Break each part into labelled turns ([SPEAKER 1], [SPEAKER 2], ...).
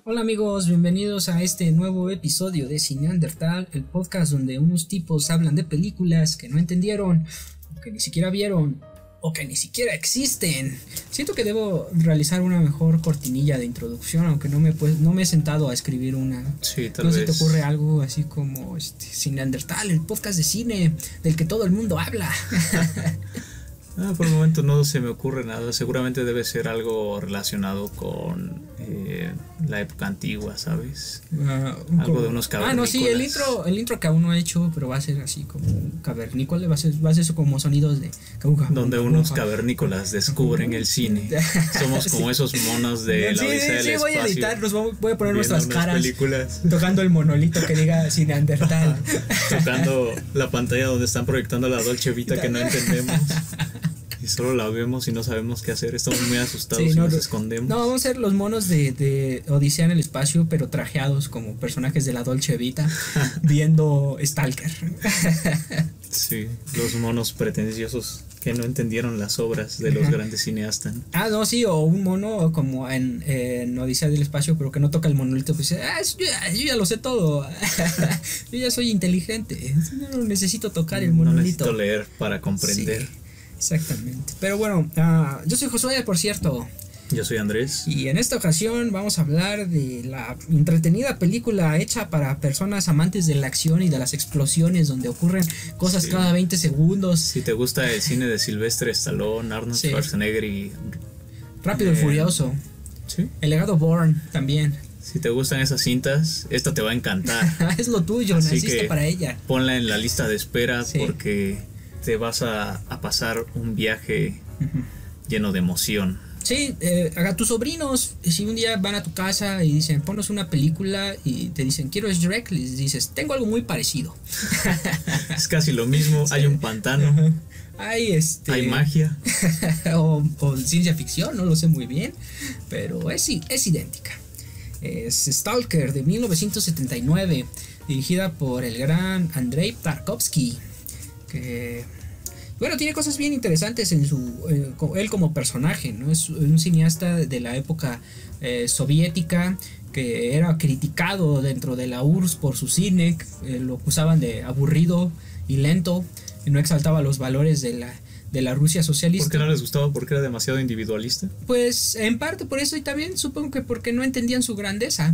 [SPEAKER 1] Hola amigos, bienvenidos a este nuevo episodio de Cineandertal, el podcast donde unos tipos hablan de películas que no entendieron, o que ni siquiera vieron, o que ni siquiera existen. Siento que debo realizar una mejor cortinilla de introducción, aunque no me he sentado a escribir una.
[SPEAKER 2] Sí, tal
[SPEAKER 1] ¿No
[SPEAKER 2] vez.
[SPEAKER 1] se te ocurre algo así como Cineandertal, el podcast de cine del que todo el mundo habla?
[SPEAKER 2] Por el momento no se me ocurre nada. Seguramente debe ser algo relacionado con la época antigua, ¿sabes? Algo de unos cavernícolas.
[SPEAKER 1] No, sí, el intro que aún no he hecho, pero va a ser así como un cavernícola, va a ser eso como sonidos de
[SPEAKER 2] donde unos cavernícolas descubren el cine. Somos como esos monos de la Odisea del Espacio.
[SPEAKER 1] Voy a editar, voy a poner nuestras caras
[SPEAKER 2] películas.
[SPEAKER 1] Tocando el monolito que diga Cineandertal.
[SPEAKER 2] Tocando la pantalla donde están proyectando la Dolce Vita que no entendemos. Y solo la vemos y no sabemos qué hacer. Estamos muy asustados y nos escondemos.
[SPEAKER 1] No, vamos a ser los monos de Odisea en el espacio, pero trajeados como personajes de la Dolce Vita, viendo Stalker.
[SPEAKER 2] Sí, los monos pretenciosos que no entendieron las obras de los grandes cineastas.
[SPEAKER 1] No, sí, o un mono como en Odisea del Espacio, pero que no toca el monolito, pues yo ya lo sé todo. Yo ya soy inteligente, no necesito tocar el monolito.
[SPEAKER 2] No necesito leer para comprender.
[SPEAKER 1] Sí. Exactamente. Pero bueno, yo soy Josué, por cierto.
[SPEAKER 2] Yo soy Andrés.
[SPEAKER 1] Y en esta ocasión vamos a hablar de la entretenida película hecha para personas amantes de la acción y de las explosiones, donde ocurren cosas cada 20 segundos.
[SPEAKER 2] Si te gusta el cine de Sylvester Stallone, Arnold Schwarzenegger y
[SPEAKER 1] Rápido y Furioso.
[SPEAKER 2] Sí.
[SPEAKER 1] El legado Bourne también.
[SPEAKER 2] Si te gustan esas cintas, esta te va a encantar.
[SPEAKER 1] Es lo tuyo,
[SPEAKER 2] así
[SPEAKER 1] naciste para ella.
[SPEAKER 2] Ponla en la lista de espera porque te vas a pasar un viaje lleno de emoción. Sí,
[SPEAKER 1] a tus sobrinos, si un día van a tu casa y dicen, ponnos una película y te dicen, quiero Shrek, les dices, tengo algo muy parecido.
[SPEAKER 2] Es casi lo mismo, hay un pantano.
[SPEAKER 1] Hay
[SPEAKER 2] magia.
[SPEAKER 1] o ciencia ficción, no lo sé muy bien, pero es idéntica. Es Stalker de 1979, dirigida por el gran Andrei Tarkovsky, que bueno, tiene cosas bien interesantes en él como personaje, ¿no? Es un cineasta de la época soviética que era criticado dentro de la URSS por su cine, lo acusaban de aburrido y lento, y no exaltaba los valores de la Rusia socialista.
[SPEAKER 2] ¿Por qué no les gustaba? ¿Porque era demasiado individualista?
[SPEAKER 1] Pues en parte por eso, y también supongo que porque no entendían su grandeza.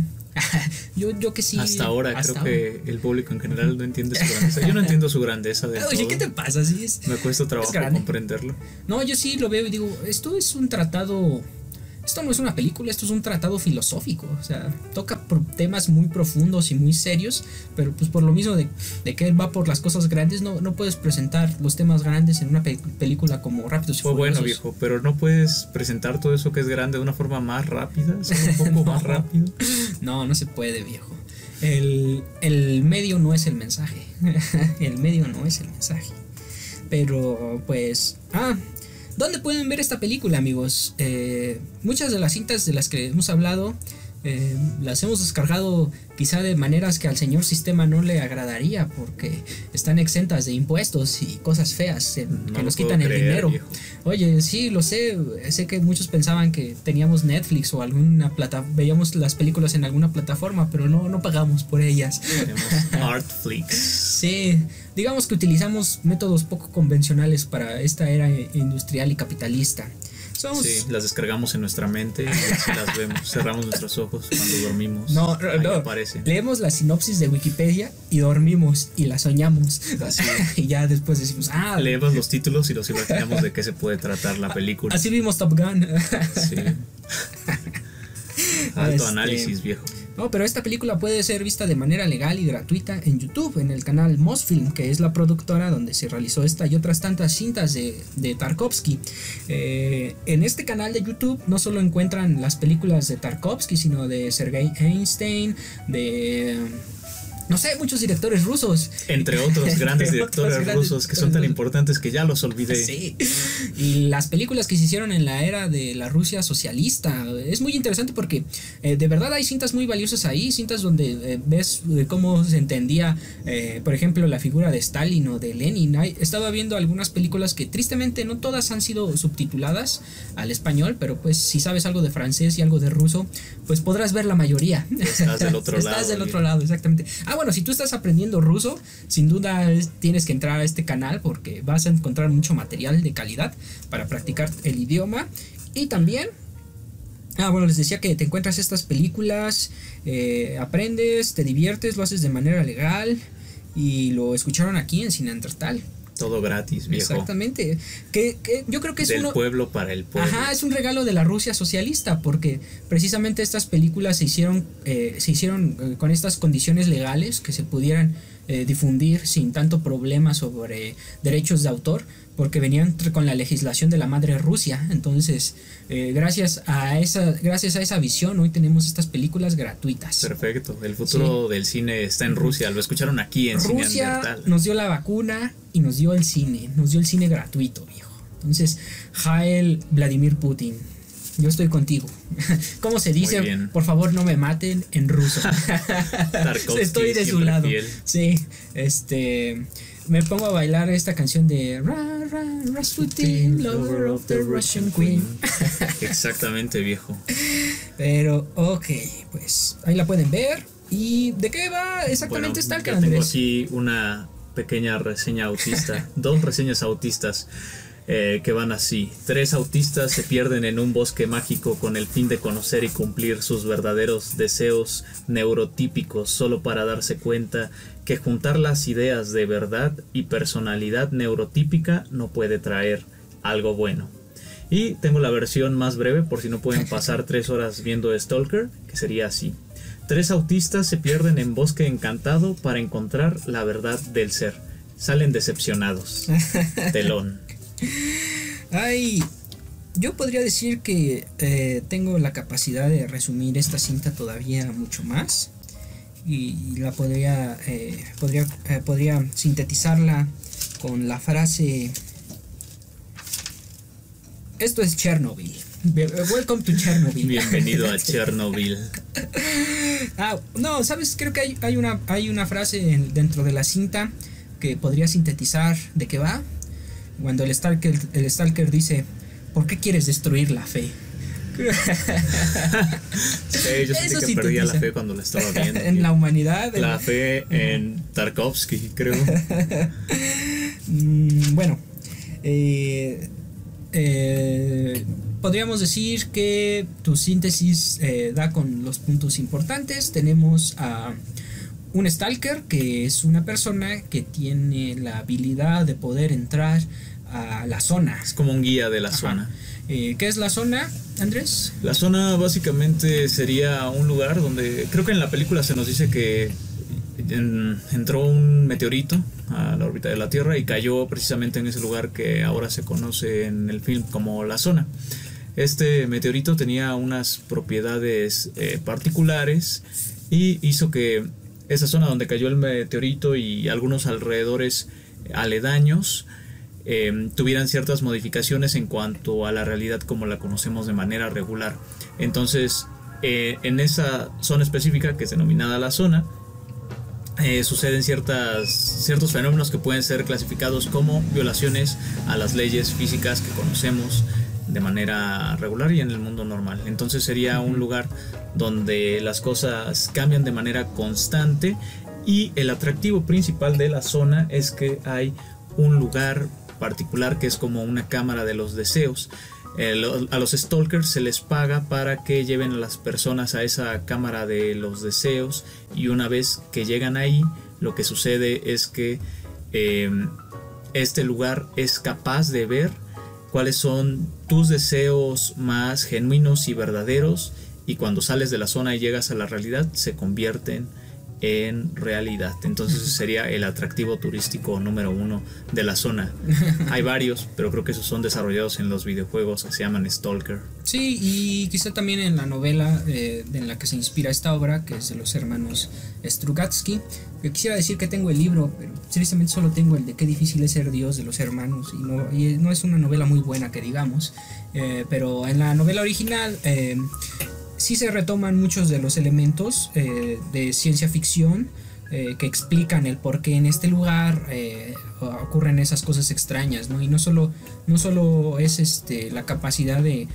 [SPEAKER 1] yo que sí.
[SPEAKER 2] Hasta ahora creo que el público en general no entiende su grandeza. Yo no entiendo su grandeza del todo.
[SPEAKER 1] Oye, ¿qué te pasa? Sí,
[SPEAKER 2] me cuesta trabajo comprenderlo.
[SPEAKER 1] No, yo sí lo veo y digo, esto es un tratado. Esto no es una película, esto es un tratado filosófico. O sea, toca temas muy profundos y muy serios, pero pues por lo mismo de que él va por las cosas grandes, no puedes presentar los temas grandes en una película como Rápidos y Furiosos.
[SPEAKER 2] Bueno, viejo, pero no puedes presentar todo eso que es grande de una forma más rápida, un poco más rápido.
[SPEAKER 1] No se puede, viejo. El medio no es el mensaje. El medio no es el mensaje. Pero pues... ¿dónde pueden ver esta película, amigos? Muchas de las cintas de las que hemos hablado las hemos descargado quizá de maneras que al señor sistema no le agradaría, porque están exentas de impuestos y cosas feas que nos quitan el dinero. Viejo. Oye, sí, lo sé. Sé que muchos pensaban que teníamos Netflix o veíamos las películas en alguna plataforma, pero no pagamos por ellas.
[SPEAKER 2] Tenemos Artflix.
[SPEAKER 1] Sí. Digamos que utilizamos métodos poco convencionales para esta era industrial y capitalista.
[SPEAKER 2] Sí, las descargamos en nuestra mente y así las vemos. Cerramos nuestros ojos cuando dormimos.
[SPEAKER 1] No,
[SPEAKER 2] aparece.
[SPEAKER 1] Leemos la sinopsis de Wikipedia y dormimos y la soñamos.
[SPEAKER 2] Así.
[SPEAKER 1] Y ya después decimos,
[SPEAKER 2] leemos los títulos y los imaginamos de qué se puede tratar la película.
[SPEAKER 1] Así vimos Top Gun.
[SPEAKER 2] Sí. Alto análisis, viejo.
[SPEAKER 1] No, pero esta película puede ser vista de manera legal y gratuita en YouTube, en el canal Mosfilm, que es la productora donde se realizó esta y otras tantas cintas de Tarkovsky. En este canal de YouTube no solo encuentran las películas de Tarkovsky, sino de Sergei Einstein, de no sé, muchos directores rusos.
[SPEAKER 2] Entre otros grandes directores rusos que son tan importantes que ya los olvidé.
[SPEAKER 1] Sí. Y las películas que se hicieron en la era de la Rusia socialista. Es muy interesante porque de verdad hay cintas muy valiosas ahí, cintas donde ves cómo se entendía, por ejemplo, la figura de Stalin o de Lenin. Estaba viendo algunas películas que tristemente no todas han sido subtituladas al español, pero pues si sabes algo de francés y algo de ruso, pues podrás ver la mayoría.
[SPEAKER 2] Estás del otro lado.
[SPEAKER 1] Estás del otro lado, exactamente. Bueno, si tú estás aprendiendo ruso, sin duda tienes que entrar a este canal porque vas a encontrar mucho material de calidad para practicar el idioma. Y también, bueno, les decía que te encuentras estas películas, aprendes, te diviertes, lo haces de manera legal y lo escucharon aquí en Cineandertal.
[SPEAKER 2] Todo gratis, viejo.
[SPEAKER 1] Exactamente. Que yo creo que es
[SPEAKER 2] del pueblo para el pueblo.
[SPEAKER 1] Ajá, es un regalo de la Rusia socialista, porque precisamente estas películas se hicieron con estas condiciones legales que se pudieran difundir sin tanto problema sobre derechos de autor, porque venían con la legislación de la madre Rusia. Entonces, gracias a esa visión, hoy tenemos estas películas gratuitas.
[SPEAKER 2] Perfecto. El futuro del cine está en Rusia. Lo escucharon aquí en
[SPEAKER 1] Rusia nos dio la vacuna y nos dio el cine. Nos dio el cine gratuito, viejo. Entonces, Jael Vladimir Putin, yo estoy contigo. ¿Cómo se dice? Por favor, no me maten en ruso. Estoy de su lado. Sí, me pongo a bailar esta canción de Rasputin, lover of the Russian Queen.
[SPEAKER 2] Exactamente, viejo.
[SPEAKER 1] Pero, ok, pues ahí la pueden ver. ¿Y de qué va exactamente Stalker, Andrés?
[SPEAKER 2] Tengo aquí una pequeña reseña autista, 2 reseñas autistas. Que van así: 3 autistas se pierden en un bosque mágico con el fin de conocer y cumplir sus verdaderos deseos neurotípicos, solo para darse cuenta que juntar las ideas de verdad y personalidad neurotípica no puede traer algo bueno. Y tengo la versión más breve por si no pueden pasar 3 horas viendo Stalker, que sería así: 3 autistas se pierden en bosque encantado para encontrar la verdad del ser. Salen decepcionados. Telón.
[SPEAKER 1] Ay, yo podría decir que tengo la capacidad de resumir esta cinta todavía mucho más y la podría sintetizarla con la frase: esto es Chernobyl. Welcome to Chernobyl.
[SPEAKER 2] Bienvenido a Chernobyl.
[SPEAKER 1] No, sabes, creo que hay una frase dentro de la cinta que podría sintetizar de qué va. Cuando el Stalker dice: ¿por qué quieres destruir la fe?
[SPEAKER 2] Sí, yo sentí que perdía la fe cuando la estaba viendo.
[SPEAKER 1] En la humanidad.
[SPEAKER 2] La fe en Tarkovsky, creo.
[SPEAKER 1] Bueno, podríamos decir que tu síntesis da con los puntos importantes. Tenemos a un Stalker, que es una persona que tiene la habilidad de poder entrar a la zona.
[SPEAKER 2] Es como un guía de la zona.
[SPEAKER 1] ¿Qué es la zona, Andrés?
[SPEAKER 2] La zona básicamente sería un lugar donde, creo que en la película se nos dice que entró un meteorito a la órbita de la Tierra y cayó precisamente en ese lugar que ahora se conoce en el film como la zona. Este meteorito tenía unas propiedades particulares y hizo que esa zona donde cayó el meteorito y algunos alrededores aledaños tuvieran ciertas modificaciones en cuanto a la realidad como la conocemos de manera regular. Entonces, en esa zona específica, que es denominada la zona, suceden ciertos fenómenos que pueden ser clasificados como violaciones a las leyes físicas que conocemos de manera regular y en el mundo normal. Entonces sería un lugar donde las cosas cambian de manera constante, y el atractivo principal de la zona es que hay un lugar particular que es como una cámara de los deseos. A los stalkers se les paga para que lleven a las personas a esa cámara de los deseos, y una vez que llegan ahí, lo que sucede es que este lugar es capaz de ver cuáles son tus deseos más genuinos y verdaderos, y cuando sales de la zona y llegas a la realidad se convierten en realidad. Entonces sería el atractivo turístico número 1 de la zona. Hay varios, pero creo que esos son desarrollados en los videojuegos que se llaman Stalker.
[SPEAKER 1] Sí, y quizá también en la novela en la que se inspira esta obra, que es de los hermanos Strugatsky. Yo quisiera decir que tengo el libro, pero seriamente solo tengo el de Qué difícil es ser Dios de los hermanos, y no es una novela muy buena que digamos, pero en la novela original sí se retoman muchos de los elementos de ciencia ficción que explican el por qué en este lugar ocurren esas cosas extrañas, ¿no? Y no solo es la capacidad de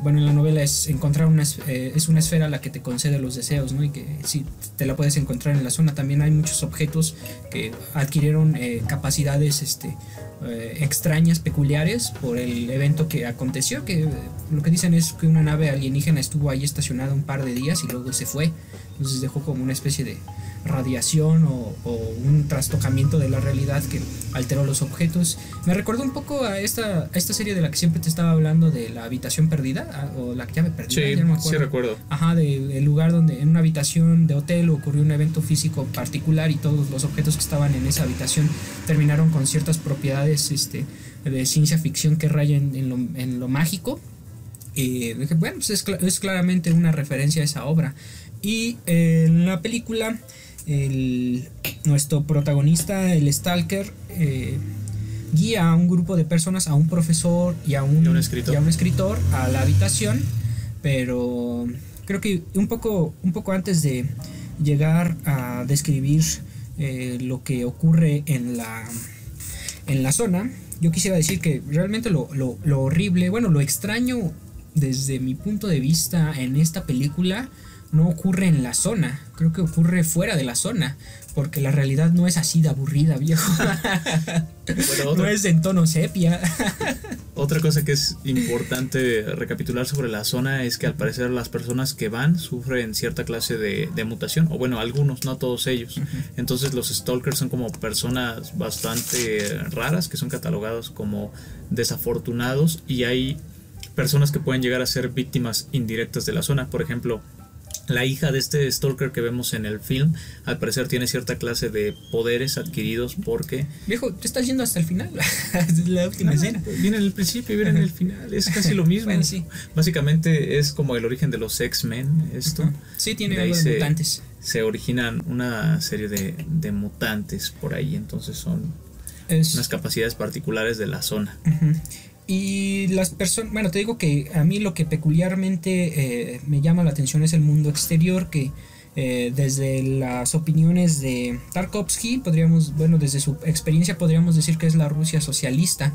[SPEAKER 1] bueno, en la novela es encontrar es una esfera la que te concede los deseos, ¿no? Y que sí te la puedes encontrar en la zona. También hay muchos objetos que adquirieron capacidades extrañas, peculiares por el evento que aconteció, que lo que dicen es que una nave alienígena estuvo ahí estacionada un par de días y luego se fue. Entonces dejó como una especie de radiación o un trastocamiento de la realidad que alteró los objetos. Me recordó un poco a esta serie de la que siempre te estaba hablando, de la habitación perdida o la llave perdida.
[SPEAKER 2] Sí,
[SPEAKER 1] ya no me acuerdo.
[SPEAKER 2] Sí recuerdo.
[SPEAKER 1] Ajá, del lugar donde en una habitación de hotel ocurrió un evento físico particular y todos los objetos que estaban en esa habitación terminaron con ciertas propiedades de ciencia ficción que rayan en lo mágico. Bueno, pues es claramente una referencia a esa obra. Y en la película nuestro protagonista, el Stalker, guía a un grupo de personas, a un profesor y a un escritor a la habitación, pero creo que un poco antes de llegar a describir lo que ocurre en la zona, yo quisiera decir que realmente lo horrible, bueno, lo extraño desde mi punto de vista en esta película no ocurre en la zona, creo que ocurre fuera de la zona, porque la realidad no es así de aburrida, viejo. Bueno, no es en tono sepia.
[SPEAKER 2] Otra cosa que es importante recapitular sobre la zona es que al parecer las personas que van sufren cierta clase de mutación, o bueno, algunos, no todos ellos. Uh-huh. Entonces los stalkers son como personas bastante raras que son catalogados como desafortunados, y hay personas que pueden llegar a ser víctimas indirectas de la zona. Por ejemplo, la hija de este stalker que vemos en el film, al parecer tiene cierta clase de poderes adquiridos porque...
[SPEAKER 1] Viejo, te estás yendo hasta el final. La última escena.
[SPEAKER 2] Viene en el principio y viene en el final. Es casi lo mismo.
[SPEAKER 1] Bueno, sí.
[SPEAKER 2] Básicamente es como el origen de los X-Men, esto.
[SPEAKER 1] Uh-huh. Sí, tiene algo de mutantes.
[SPEAKER 2] Se originan una serie de mutantes por ahí. Entonces son unas capacidades particulares de la zona.
[SPEAKER 1] Uh-huh. Y las personas, bueno, te digo que a mí lo que peculiarmente me llama la atención es el mundo exterior, que desde las opiniones de Tarkovsky, desde su experiencia podríamos decir que es la Rusia socialista,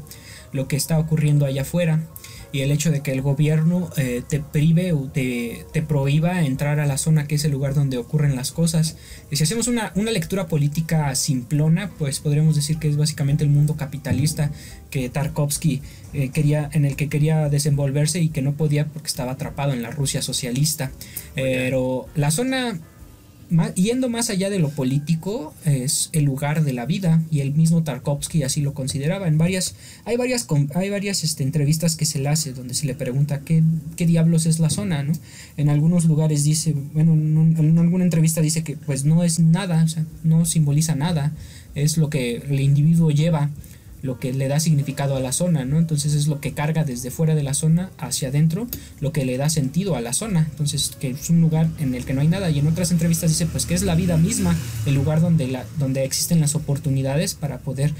[SPEAKER 1] lo que está ocurriendo allá afuera, y el hecho de que el gobierno te prive o te prohíba entrar a la zona, que es el lugar donde ocurren las cosas. Y si hacemos una lectura política simplona, pues podríamos decir que es básicamente el mundo capitalista que Tarkovsky en el que quería desenvolverse y que no podía porque estaba atrapado en la Rusia socialista. Pero la zona, yendo más allá de lo político, es el lugar de la vida, y el mismo Tarkovsky así lo consideraba. Hay varias entrevistas que se le hace donde se le pregunta qué diablos es la zona, ¿no? En algunos lugares dice, bueno, en alguna entrevista dice que pues no es nada, o sea, no simboliza nada, es lo que el individuo lleva, lo que le da significado a la zona, ¿no? Entonces es lo que carga desde fuera de la zona hacia adentro, lo que le da sentido a la zona. Entonces, que es un lugar en el que no hay nada. Y en otras entrevistas dice pues que es la vida misma, el lugar donde existen las oportunidades para poder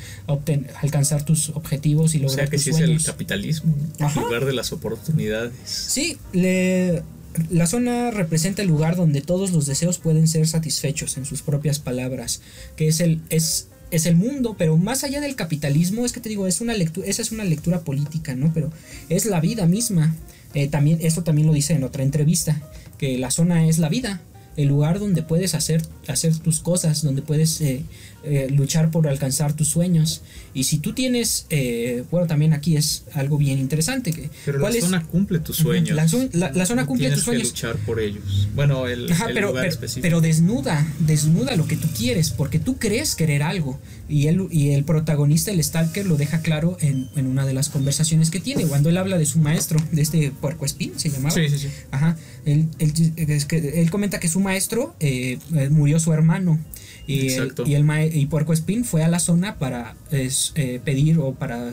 [SPEAKER 1] alcanzar tus objetivos y lograr tus sueños. O sea que sí es
[SPEAKER 2] el capitalismo, el lugar de las oportunidades.
[SPEAKER 1] Sí, la zona representa el lugar donde todos los deseos pueden ser satisfechos, en sus propias palabras, que es el mundo, pero más allá del capitalismo, es que te digo, esa es una lectura política, ¿no? Pero es la vida misma. Esto también lo dice en otra entrevista, que la zona es la vida, el lugar donde puedes hacer tus cosas, donde puedes luchar por alcanzar tus sueños. Y si tú tienes, bueno, también aquí es algo bien interesante.
[SPEAKER 2] Pero la zona cumple tus sueños.
[SPEAKER 1] La zona cumple tus sueños.
[SPEAKER 2] Tienes que luchar por ellos. Bueno, el lugar específico.
[SPEAKER 1] Pero desnuda lo que tú quieres, porque tú crees querer algo. Y el protagonista, el Stalker, lo deja claro en una de las conversaciones que tiene, cuando él habla de su maestro, de este puercoespín, se llamaba.
[SPEAKER 2] Sí.
[SPEAKER 1] Ajá. Él comenta que su maestro murió su hermano, Y Puercoespín fue a la zona para pedir o para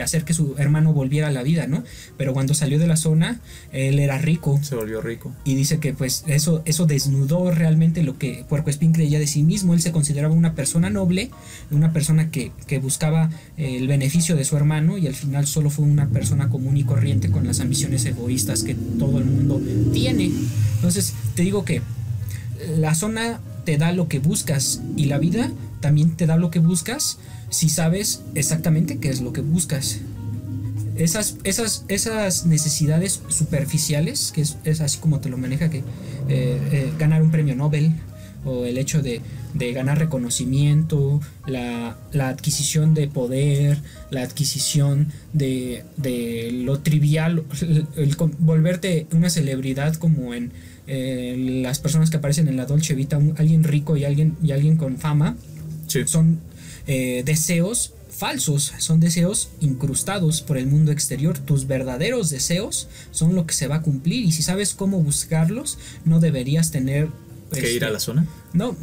[SPEAKER 1] hacer que su hermano volviera a la vida, ¿no? Pero cuando salió de la zona, él era rico.
[SPEAKER 2] Se volvió rico.
[SPEAKER 1] Y dice que pues eso desnudó realmente lo que Puercoespín creía de sí mismo. Él se consideraba una persona noble, una persona que buscaba el beneficio de su hermano, y al final solo fue una persona común y corriente con las ambiciones egoístas que todo el mundo tiene. Entonces te digo que la zona te da lo que buscas, y la vida también te da lo que buscas si sabes exactamente qué es lo que buscas. Esas necesidades superficiales, que es así como te lo maneja, que ganar un premio Nobel, o el hecho de ganar reconocimiento, la adquisición de poder, la adquisición de lo trivial, el volverte una celebridad, como en las personas que aparecen en la Dolce Vita, alguien rico y alguien con fama. Sí. Son deseos falsos, son deseos incrustados por el mundo exterior. Tus verdaderos deseos son lo que se va a cumplir, y si sabes cómo buscarlos, no deberías tener
[SPEAKER 2] ¿que ir a la zona?
[SPEAKER 1] No,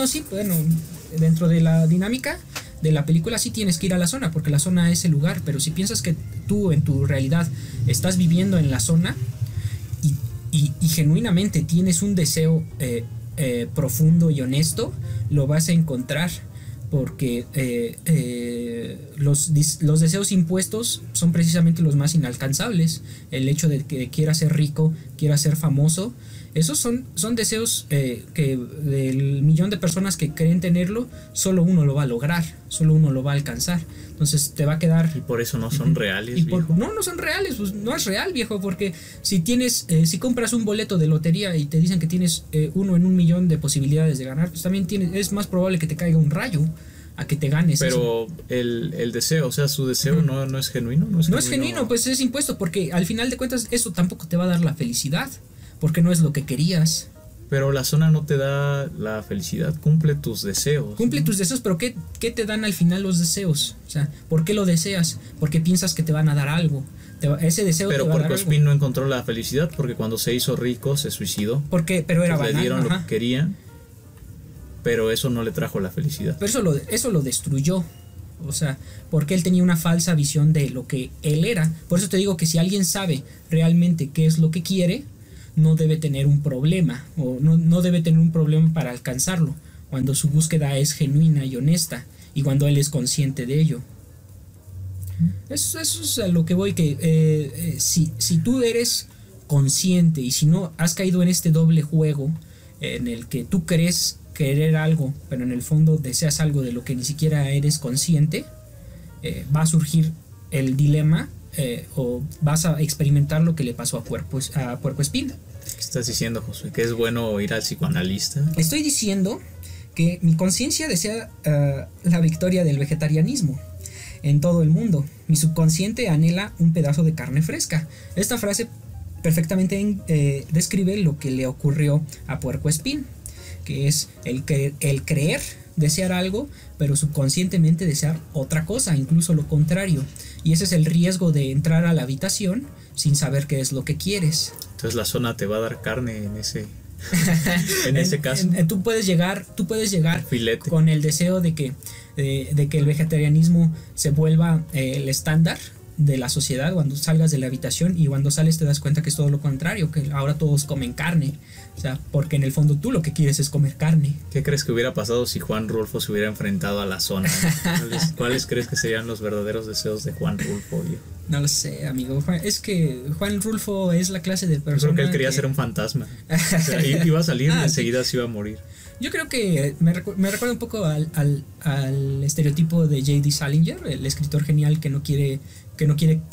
[SPEAKER 1] sí, bueno, dentro de la dinámica de la película sí tienes que ir a la zona, porque la zona es el lugar, pero si piensas que tú en tu realidad estás viviendo en la zona y genuinamente tienes un deseo profundo y honesto, lo vas a encontrar, porque los deseos impuestos son precisamente los más inalcanzables. El hecho de que quieras ser rico, quieras ser famoso, esos son deseos que del millón de personas que creen tenerlo, solo uno lo va a lograr, solo uno lo va a alcanzar. Entonces te va a quedar...
[SPEAKER 2] Y por eso no son reales,
[SPEAKER 1] no son reales, pues no es real, viejo, porque si compras un boleto de lotería y te dicen que tienes 1 en 1.000.000 de posibilidades de ganar, pues también es más probable que te caiga un rayo a que te ganes.
[SPEAKER 2] Pero eso. El deseo, o sea, su deseo no es genuino.
[SPEAKER 1] No es genuino, pues es impuesto, porque al final de cuentas eso tampoco te va a dar la felicidad, porque no es lo que querías.
[SPEAKER 2] Pero la zona no te da la felicidad, cumple tus deseos.
[SPEAKER 1] Cumple tus deseos, pero ¿qué te dan al final los deseos? O sea, ¿por qué lo deseas? Porque piensas que te van a dar algo. Ese deseo
[SPEAKER 2] pero
[SPEAKER 1] te va a dar algo.
[SPEAKER 2] Puercoespín no encontró la felicidad, porque cuando se hizo rico se suicidó.
[SPEAKER 1] Pero era
[SPEAKER 2] banal. Le dieron lo que querían, pero eso no le trajo la felicidad.
[SPEAKER 1] Pero eso lo destruyó. O sea, porque él tenía una falsa visión de lo que él era. Por eso te digo que si alguien sabe realmente qué es lo que quiere, no debe tener un problema, o no debe tener un problema para alcanzarlo, cuando su búsqueda es genuina y honesta, y cuando él es consciente de ello. Eso es a lo que voy, que si tú eres consciente, y si no has caído en este doble juego en el que tú crees querer algo, pero en el fondo deseas algo de lo que ni siquiera eres consciente, va a surgir el dilema, o vas a experimentar lo que le pasó a Puercoespín.
[SPEAKER 2] ¿Qué estás diciendo, Josué? ¿Que es bueno ir al psicoanalista?
[SPEAKER 1] Estoy diciendo que mi conciencia desea la victoria del vegetarianismo en todo el mundo. Mi subconsciente anhela un pedazo de carne fresca. Esta frase perfectamente describe lo que le ocurrió a Puercoespín, que es el creer, desear algo, pero subconscientemente desear otra cosa, incluso lo contrario. Y ese es el riesgo de entrar a la habitación sin saber qué es lo que quieres.
[SPEAKER 2] Entonces la zona te va a dar carne en ese caso.
[SPEAKER 1] Tú puedes llegar
[SPEAKER 2] filete,
[SPEAKER 1] con el deseo de que el vegetarianismo se vuelva el estándar de la sociedad cuando salgas de la habitación, y cuando sales te das cuenta que es todo lo contrario, que ahora todos comen carne. O sea, porque en el fondo tú lo que quieres es comer carne.
[SPEAKER 2] ¿Qué crees que hubiera pasado si Juan Rulfo se hubiera enfrentado a la zona? ¿Cuáles crees que serían los verdaderos deseos de Juan Rulfo?
[SPEAKER 1] No lo sé, amigo. Es que Juan Rulfo es la clase de persona.
[SPEAKER 2] Yo creo que él quería ser un fantasma. O sea, iba a salir y enseguida se iba a morir.
[SPEAKER 1] Yo creo que me recuerda un poco al estereotipo de J.D. Salinger, el escritor genial que no quiere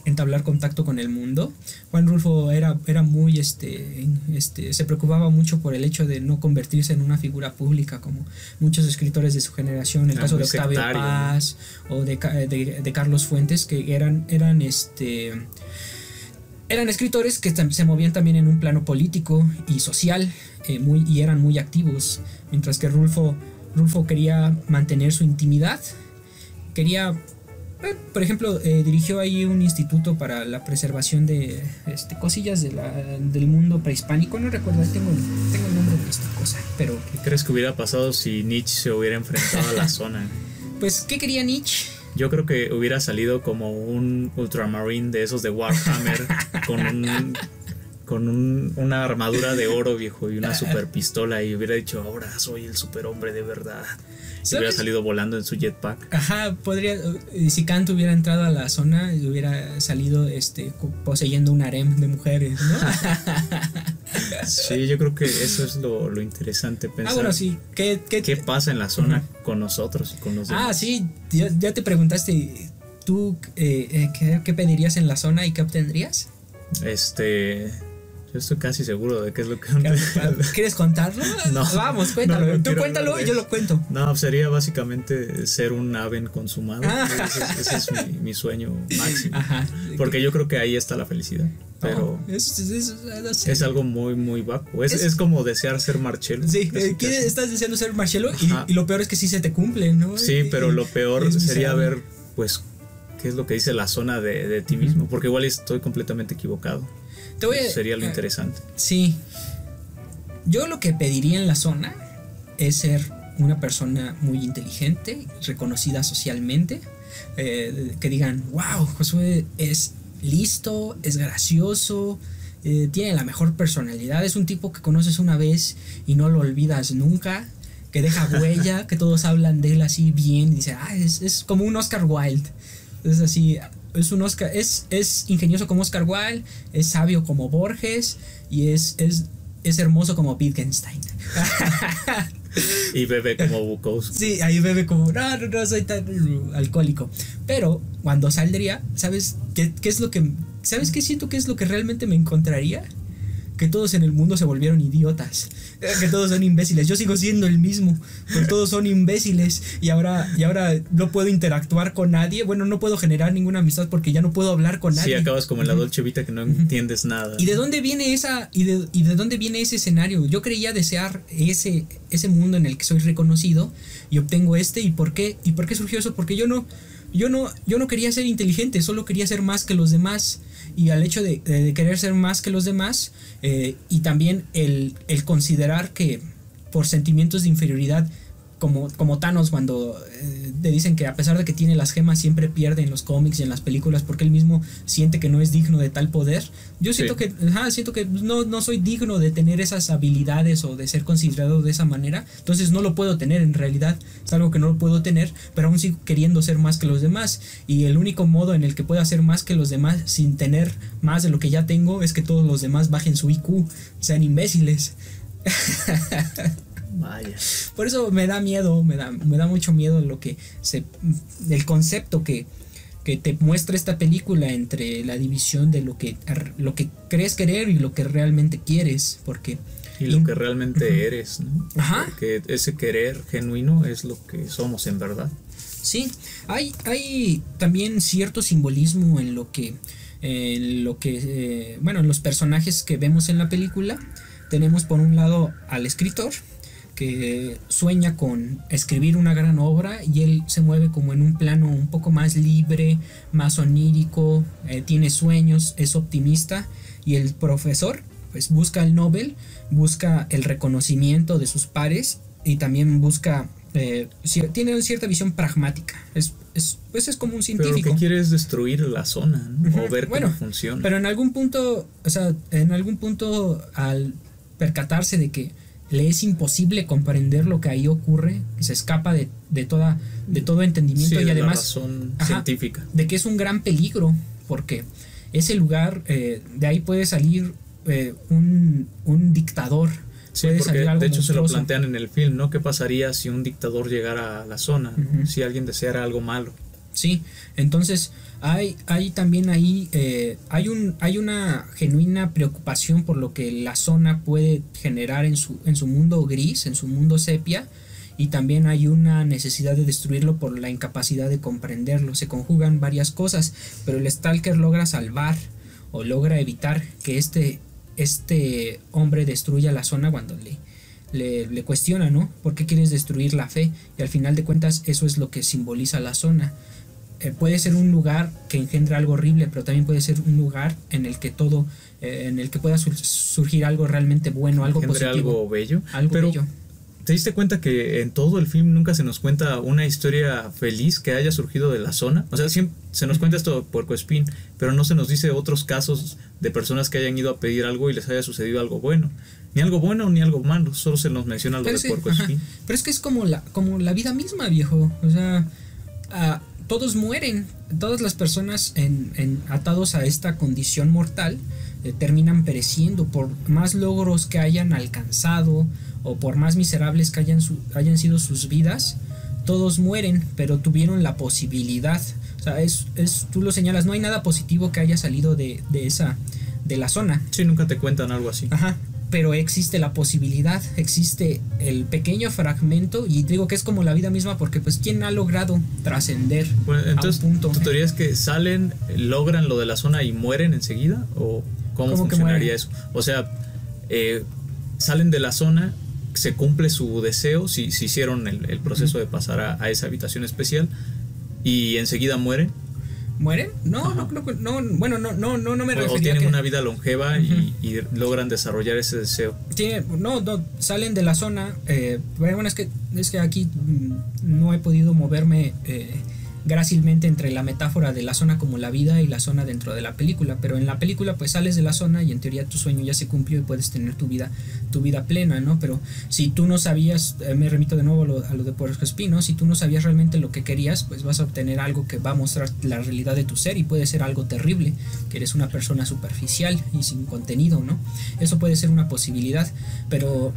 [SPEAKER 1] entablar contacto con el mundo. Juan Rulfo era muy se preocupaba mucho por el hecho de no convertirse en una figura pública como muchos escritores de su generación, el caso de Octavio Paz, o de Carlos Fuentes, que eran escritores que se movían también en un plano político y social, y eran muy activos, mientras que Rulfo quería mantener su intimidad. Por ejemplo, dirigió ahí un instituto para la preservación de cosillas del mundo prehispánico. No recuerdo, tengo el nombre de esta cosa, pero...
[SPEAKER 2] crees que hubiera pasado si Nietzsche se hubiera enfrentado a la zona?
[SPEAKER 1] Pues, ¿qué quería Nietzsche?
[SPEAKER 2] Yo creo que hubiera salido como un Ultramarine de esos de Warhammer con una armadura de oro, viejo, y una super pistola, y hubiera dicho, ahora soy el superhombre de verdad. Y hubiera salido volando en su jetpack.
[SPEAKER 1] Ajá, podría, si Kant hubiera entrado a la zona, hubiera salido poseyendo un harem de mujeres, ¿no?
[SPEAKER 2] Sí, yo creo que eso es lo interesante, pensar.
[SPEAKER 1] Bueno, sí. ¿Qué
[SPEAKER 2] pasa en la zona con nosotros y con los demás?
[SPEAKER 1] Sí, ya te preguntaste, ¿tú qué pedirías en la zona y qué obtendrías?
[SPEAKER 2] Yo estoy casi seguro de qué es lo que...
[SPEAKER 1] ¿Quieres contarlo?
[SPEAKER 2] No.
[SPEAKER 1] Vamos, cuéntalo.
[SPEAKER 2] No,
[SPEAKER 1] tú cuéntalo y yo lo cuento.
[SPEAKER 2] No, sería básicamente ser un Aven consumado. Ese es mi sueño máximo.
[SPEAKER 1] Ajá.
[SPEAKER 2] Porque yo creo que ahí está la felicidad. Pero es algo muy, muy vacuo. Es como desear ser Marcello.
[SPEAKER 1] Sí, estás deseando ser Marcello y lo peor es que sí se te cumple, ¿no?
[SPEAKER 2] Sí, pero lo peor sería ver, pues, qué es lo que dice la zona de ti mismo. Porque igual estoy completamente equivocado. Sería lo interesante.
[SPEAKER 1] Sí. Yo lo que pediría en la zona es ser una persona muy inteligente, reconocida socialmente, que digan, wow, Josué es listo, es gracioso, tiene la mejor personalidad, es un tipo que conoces una vez y no lo olvidas nunca, que deja huella, que todos hablan de él así bien, y dice, es como un Oscar Wilde, es así. Es un Oscar, es ingenioso como Oscar Wilde, es sabio como Borges y es hermoso como Wittgenstein.
[SPEAKER 2] Y bebe como Bukowski.
[SPEAKER 1] Sí, ahí bebe como no soy tan alcohólico. Pero cuando saldría, ¿sabes qué es lo que ¿sabes qué siento que es lo que realmente me encontraría? Que todos en el mundo se volvieron idiotas, que todos son imbéciles. Yo sigo siendo el mismo, pero todos son imbéciles y ahora no puedo interactuar con nadie. Bueno, no puedo generar ninguna amistad porque ya no puedo hablar con nadie.
[SPEAKER 2] Sí, acabas como en la Dolce Vita que no entiendes nada.
[SPEAKER 1] ¿Y de dónde viene de dónde viene ese escenario? Yo creía desear ese mundo en el que soy reconocido y obtengo ¿y por qué surgió eso? Porque yo no quería ser inteligente, solo quería ser más que los demás. Y al hecho de querer ser más que los demás, y también el considerar que por sentimientos de inferioridad, como Thanos cuando le dicen que a pesar de que tiene las gemas siempre pierde en los cómics y en las películas porque él mismo siente que no es digno de tal poder. Yo siento que no soy digno de tener esas habilidades o de ser considerado de esa manera, entonces no lo puedo tener. En realidad es algo que no lo puedo tener, pero aún sigo queriendo ser más que los demás, y el único modo en el que pueda ser más que los demás sin tener más de lo que ya tengo es que todos los demás bajen su IQ, sean imbéciles.
[SPEAKER 2] Vaya.
[SPEAKER 1] Por eso me da miedo, me da mucho miedo el concepto que te muestra esta película entre la división de lo que crees querer y lo que realmente quieres,
[SPEAKER 2] y lo que realmente eres, ¿no?
[SPEAKER 1] Ajá.
[SPEAKER 2] Porque ese querer genuino es lo que somos en verdad.
[SPEAKER 1] Sí, hay también cierto simbolismo en los personajes que vemos en la película. Tenemos por un lado al escritor, que sueña con escribir una gran obra, y él se mueve como en un plano un poco más libre, más onírico, tiene sueños, es optimista. Y el profesor pues busca el Nobel, busca el reconocimiento de sus pares, y también busca tiene cierta visión pragmática, es como un científico.
[SPEAKER 2] Pero lo que quiere es destruir la zona, ¿no? O ver cómo funciona.
[SPEAKER 1] Pero en algún punto al percatarse de que le es imposible comprender lo que ahí ocurre, se escapa de todo entendimiento,
[SPEAKER 2] sí,
[SPEAKER 1] y además
[SPEAKER 2] la razón científica,
[SPEAKER 1] de que es un gran peligro, porque ese lugar, de ahí puede salir un dictador.
[SPEAKER 2] Sí, porque de hecho se lo plantean en el film, ¿no? ¿Qué pasaría si un dictador llegara a la zona, ¿no? Si alguien deseara algo malo?
[SPEAKER 1] Sí, entonces hay también ahí hay una genuina preocupación por lo que la zona puede generar en su mundo gris, en su mundo sepia, y también hay una necesidad de destruirlo por la incapacidad de comprenderlo. Se conjugan varias cosas, pero el Stalker logra salvar o logra evitar que este hombre destruya la zona cuando le cuestiona, ¿no? ¿Por qué quieres destruir la fe? Y al final de cuentas eso es lo que simboliza la zona. Puede ser un lugar que engendra algo horrible, pero también puede ser un lugar en el que pueda surgir algo realmente bueno, algo positivo,
[SPEAKER 2] algo bello.
[SPEAKER 1] Algo bello.
[SPEAKER 2] ¿te diste cuenta que en todo el film nunca se nos cuenta una historia feliz que haya surgido de la zona? O sea, siempre se nos cuenta esto de Puercoespín, pero no se nos dice otros casos de personas que hayan ido a pedir algo y les haya sucedido algo bueno. Ni algo bueno ni algo malo, solo se nos menciona lo de Puercoespín.
[SPEAKER 1] Pero es que es como la vida misma, viejo. O sea, todos mueren. Todas las personas atados a esta condición mortal terminan pereciendo, por más logros que hayan alcanzado o por más miserables que hayan sido sus vidas. Todos mueren, pero tuvieron la posibilidad. O sea, tú lo señalas, no hay nada positivo que haya salido de la zona.
[SPEAKER 2] Sí, nunca te cuentan algo así.
[SPEAKER 1] Ajá. Pero existe la posibilidad, existe el pequeño fragmento, y digo que es como la vida misma, porque pues ¿quién ha logrado trascender
[SPEAKER 2] entonces,
[SPEAKER 1] a un punto?
[SPEAKER 2] ¿Tu teoría es que salen, logran lo de la zona y mueren enseguida? ¿O cómo funcionaría eso? O sea, salen de la zona, se cumple su deseo, si hicieron el proceso de pasar a esa habitación especial, y enseguida mueren.
[SPEAKER 1] ¿Mueren? No creo que bueno, no me refería.
[SPEAKER 2] O tienen una vida longeva y logran desarrollar ese deseo.
[SPEAKER 1] No, salen de la zona. Bueno, es que aquí no he podido moverme grácilmente entre la metáfora de la zona como la vida y la zona dentro de la película, pero en la película pues sales de la zona y en teoría tu sueño ya se cumplió y puedes tener tu vida plena, ¿no? Pero si tú no sabías, me remito de nuevo a lo de Puercoespín, ¿no? Si tú no sabías realmente lo que querías, pues vas a obtener algo que va a mostrar la realidad de tu ser, y puede ser algo terrible, que eres una persona superficial y sin contenido, ¿no? Eso puede ser una posibilidad, pero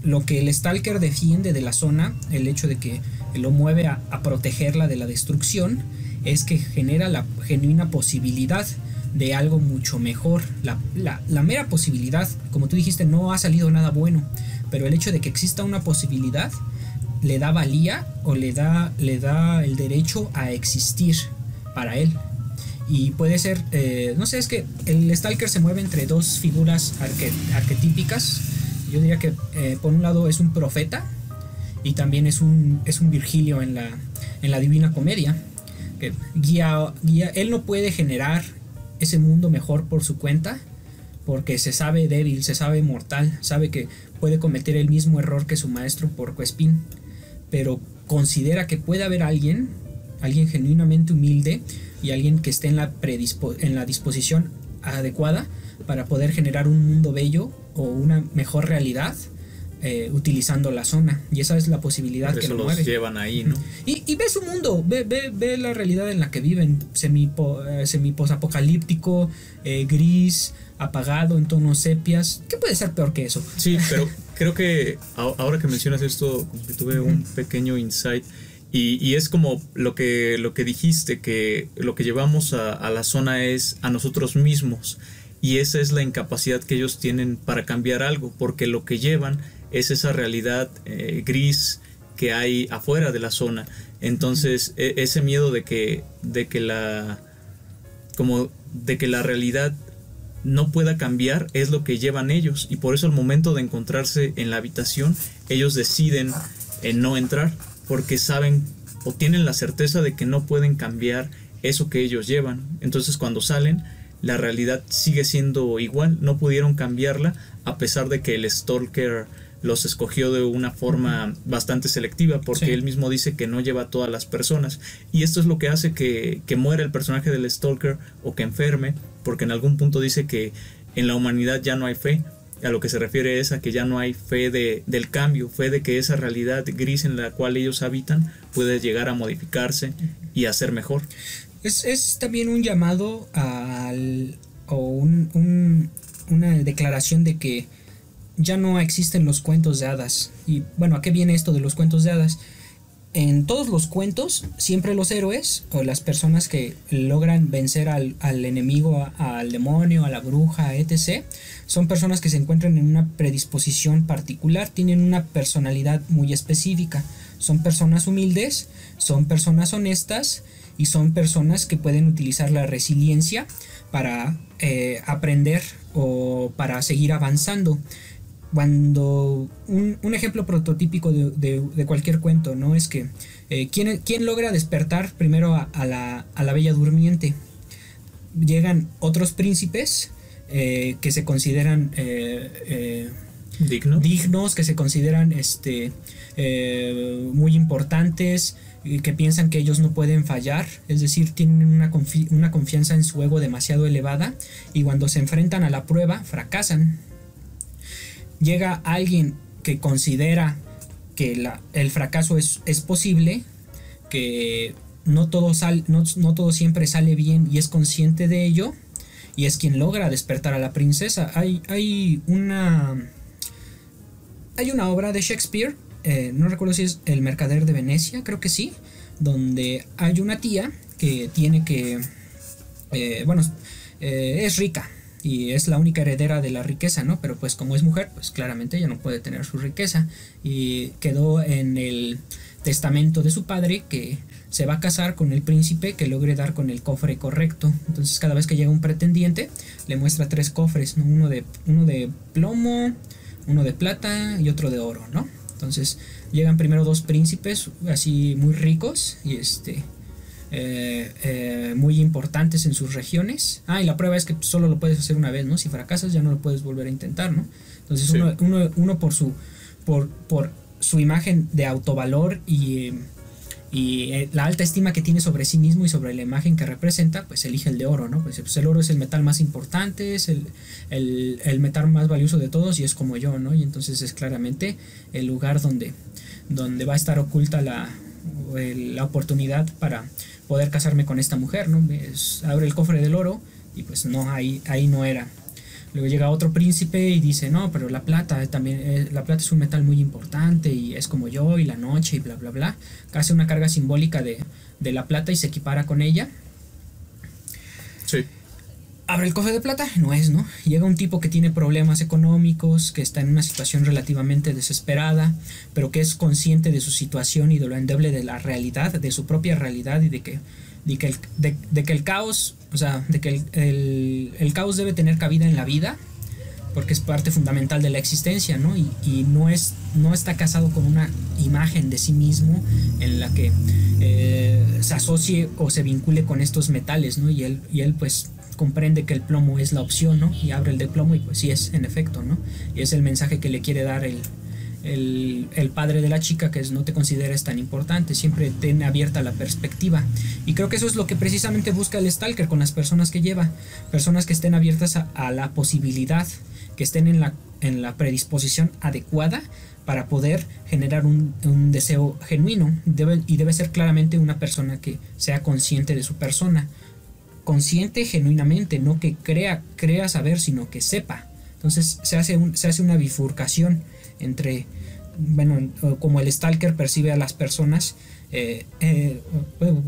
[SPEAKER 1] lo que el Stalker defiende de la zona, el hecho de que lo mueve a protegerla de la destrucción, es que genera la genuina posibilidad de algo mucho mejor. La mera posibilidad, como tú dijiste, no ha salido nada bueno, pero el hecho de que exista una posibilidad le da valía, o le da el derecho a existir para él. Y puede ser, no sé, es que el Stalker se mueve entre dos figuras arquetípicas. Yo diría que por un lado es un profeta, y también es un Virgilio en la Divina Comedia, que guía. Él no puede generar ese mundo mejor por su cuenta, porque se sabe débil, se sabe mortal, sabe que puede cometer el mismo error que su maestro Puercoespín, pero considera que puede haber alguien genuinamente humilde y alguien que esté en la disposición adecuada para poder generar un mundo bello o una mejor realidad, utilizando la zona, y esa es la posibilidad. Por que
[SPEAKER 2] eso
[SPEAKER 1] lo
[SPEAKER 2] los
[SPEAKER 1] mueve.
[SPEAKER 2] Llevan ahí, ¿no?
[SPEAKER 1] Y ve su mundo, ve la realidad en la que viven, semi-posapocalíptico, gris, apagado, en tonos sepias. ¿Qué puede ser peor que eso?
[SPEAKER 2] Sí, pero creo que ahora que mencionas esto, como que tuve un pequeño insight, y es como lo que dijiste, que lo que llevamos a la zona es a nosotros mismos, y esa es la incapacidad que ellos tienen para cambiar algo, porque lo que llevan es esa realidad gris que hay afuera de la zona. Entonces ese miedo de que la realidad no pueda cambiar es lo que llevan ellos, y por eso al momento de encontrarse en la habitación ellos deciden no entrar, porque saben o tienen la certeza de que no pueden cambiar eso que ellos llevan. Entonces cuando salen, la realidad sigue siendo igual, no pudieron cambiarla, a pesar de que el Stalker los escogió de una forma bastante selectiva, porque él mismo dice que no lleva a todas las personas, y esto es lo que hace que muera el personaje del Stalker, o que enferme, porque en algún punto dice que en la humanidad ya no hay fe. A lo que se refiere es a que ya no hay fe del cambio, fe de que esa realidad gris en la cual ellos habitan puede llegar a modificarse y a ser mejor.
[SPEAKER 1] Es también un llamado una declaración de que ya no existen los cuentos de hadas. Y bueno, ¿a qué viene esto de los cuentos de hadas? En todos los cuentos, siempre los héroes o las personas que logran vencer al enemigo, al demonio, a la bruja, etc., son personas que se encuentran en una predisposición particular, tienen una personalidad muy específica. Son personas humildes, son personas honestas, y son personas que pueden utilizar la resiliencia para aprender o para seguir avanzando. Cuando un ejemplo prototípico de cualquier cuento, ¿no? Es que ¿quién logra despertar primero a la Bella Durmiente? Llegan otros príncipes que se consideran dignos, que se consideran muy importantes, y que piensan que ellos no pueden fallar, es decir, tienen una confianza en su ego demasiado elevada, y cuando se enfrentan a la prueba fracasan. Llega alguien que considera que el fracaso es posible, que no todo siempre sale bien, y es consciente de ello, y es quien logra despertar a la princesa. Hay una obra de Shakespeare, no recuerdo si es El mercader de Venecia, creo que sí, donde hay una tía que tiene que, es rica y es la única heredera de la riqueza, ¿no? Pero pues como es mujer, pues claramente ella no puede tener su riqueza, y quedó en el testamento de su padre que se va a casar con el príncipe que logre dar con el cofre correcto. Entonces cada vez que llega un pretendiente le muestra 3 cofres, ¿no? Uno de plomo, uno de plata y otro de oro, ¿no? Entonces llegan primero 2 príncipes así muy ricos y muy importantes en sus regiones. Y la prueba es que solo lo puedes hacer una vez, ¿no? Si fracasas ya no lo puedes volver a intentar, ¿no? Entonces sí. uno por su imagen de autovalor y la alta estima que tiene sobre sí mismo y sobre la imagen que representa, pues elige el de oro, ¿no? Pues el oro es el metal más importante, es el metal más valioso de todos, y es como yo, ¿no? Y entonces es claramente el lugar donde va a estar oculta la oportunidad para poder casarme con esta mujer, ¿no? Abre el cofre del oro y pues no, ahí no era. Luego llega otro príncipe y dice, no, pero la plata también, la plata es un metal muy importante y es como yo y la noche y bla bla bla. Hace una carga simbólica de la plata y se equipara con ella.
[SPEAKER 2] Sí.
[SPEAKER 1] Abre el cofre de plata, no es, ¿no? Llega un tipo que tiene problemas económicos, que está en una situación relativamente desesperada, pero que es consciente de su situación y de lo endeble de la realidad, de su propia realidad, y de que el caos, o sea, de que el caos debe tener cabida en la vida, porque es parte fundamental de la existencia, ¿no? Y no está casado con una imagen de sí mismo en la que se asocie o se vincule con estos metales, ¿no? Y él pues comprende que el plomo es la opción, ¿no? Y abre el de plomo y pues sí es, en efecto, ¿no? Y es el mensaje que le quiere dar el padre de la chica, que es: no te consideres tan importante, siempre ten abierta la perspectiva. Y creo que eso es lo que precisamente busca el stalker con las personas que lleva, personas que estén abiertas a la posibilidad, que estén en la predisposición adecuada para poder generar un deseo genuino. Debe ser claramente una persona que sea consciente de su persona, consciente genuinamente, no que crea saber, sino que sepa. Entonces se hace una bifurcación entre, bueno, como el stalker percibe a las personas,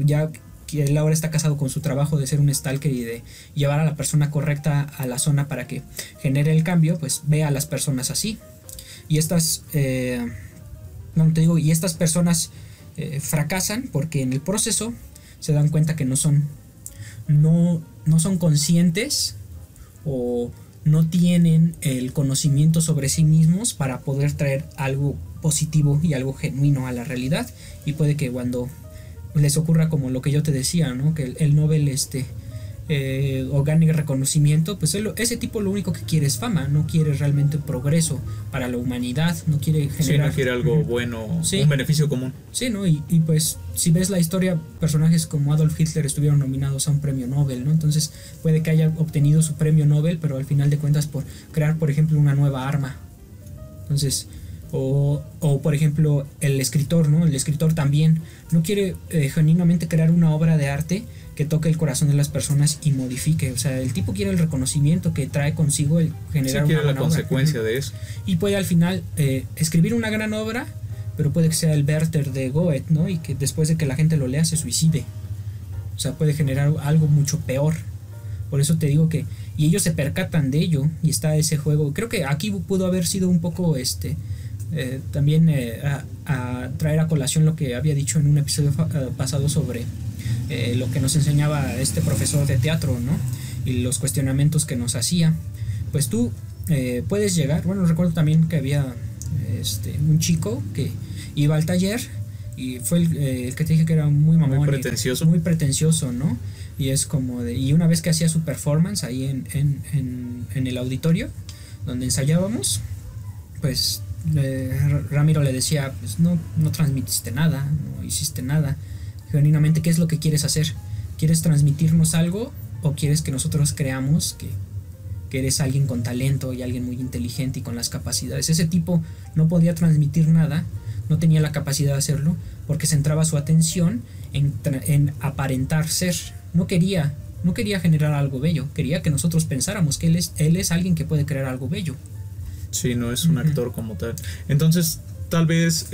[SPEAKER 1] ya que él ahora está casado con su trabajo de ser un stalker y de llevar a la persona correcta a la zona para que genere el cambio, pues ve a las personas así. Y estas personas fracasan porque en el proceso se dan cuenta que no son conscientes o no tienen el conocimiento sobre sí mismos para poder traer algo positivo y algo genuino a la realidad. Y puede que cuando les ocurra como lo que yo te decía, ¿no? Que el Nobel o gane reconocimiento, pues ese tipo lo único que quiere es fama, no quiere realmente progreso para la humanidad, no quiere generar...
[SPEAKER 2] Sí, no quiere algo bueno,
[SPEAKER 1] sí,
[SPEAKER 2] un beneficio común.
[SPEAKER 1] Sí, ¿no? Y pues si ves la historia, personajes como Adolf Hitler estuvieron nominados a un premio Nobel, ¿no? Entonces puede que haya obtenido su premio Nobel, pero al final de cuentas por crear, por ejemplo, una nueva arma. Entonces... O por ejemplo el escritor, ¿no? El escritor también no quiere genuinamente crear una obra de arte que toque el corazón de las personas y modifique. O sea, el tipo quiere el reconocimiento que trae consigo el generar
[SPEAKER 2] una
[SPEAKER 1] buena
[SPEAKER 2] la consecuencia obra de eso.
[SPEAKER 1] Y puede al final escribir una gran obra, pero puede que sea el Werther de Goethe, ¿no? Y que después de que la gente lo lea se suicide. O sea, puede generar algo mucho peor. Por eso te digo que... Y ellos se percatan de ello y está ese juego. Creo que aquí pudo haber sido un poco también a traer a colación lo que había dicho en un episodio pasado sobre lo que nos enseñaba este profesor de teatro, ¿no? Y los cuestionamientos que nos hacía. Pues tú puedes llegar, bueno, recuerdo también que había un chico que iba al taller y fue el que te dije que era muy mamón, muy pretencioso, ¿no? Y es como y una vez que hacía su performance ahí en el auditorio donde ensayábamos, pues Ramiro le decía, pues no transmitiste nada, no hiciste nada. Genuinamente, ¿qué es lo que quieres hacer? ¿Quieres transmitirnos algo o quieres que nosotros creamos que eres alguien con talento y alguien muy inteligente y con las capacidades? Ese tipo no podía transmitir nada, no tenía la capacidad de hacerlo porque centraba su atención en aparentar ser. No quería generar algo bello, quería que nosotros pensáramos que él es alguien que puede crear algo bello.
[SPEAKER 2] Sí, no es un actor como tal. Entonces, tal vez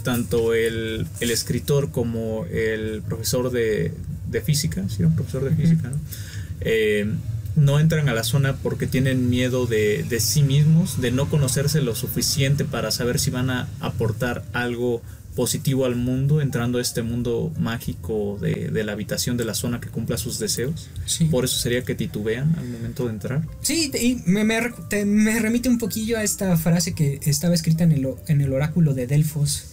[SPEAKER 2] tanto el escritor como el profesor de física, sí, un profesor de física, ¿no? No entran a la zona porque tienen miedo de sí mismos, de no conocerse lo suficiente para saber si van a aportar algo positivo al mundo, entrando a este mundo mágico de la habitación de la zona que cumpla sus deseos. Sí. Por eso sería que titubean al momento de entrar.
[SPEAKER 1] Sí, y me remite un poquillo a esta frase que estaba escrita en el oráculo de Delfos,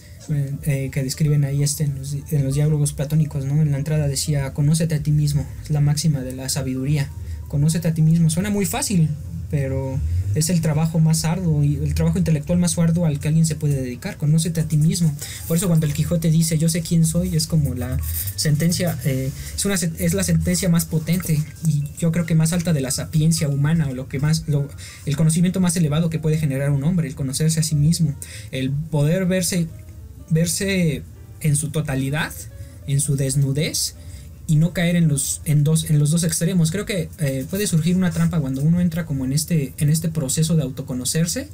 [SPEAKER 1] que describen ahí en los diálogos platónicos, ¿no? En la entrada decía: conócete a ti mismo, es la máxima de la sabiduría. Conócete a ti mismo. Suena muy fácil, pero es el trabajo más arduo y el trabajo intelectual más arduo al que alguien se puede dedicar. Conócete a ti mismo. Por eso cuando el Quijote dice yo sé quién soy, es como la sentencia, es la sentencia más potente y yo creo que más alta de la sapiencia humana, o el conocimiento más elevado que puede generar un hombre, el conocerse a sí mismo, el poder verse en su totalidad, en su desnudez, y no caer en los dos extremos. Creo que puede surgir una trampa cuando uno entra como en este proceso de autoconocerse,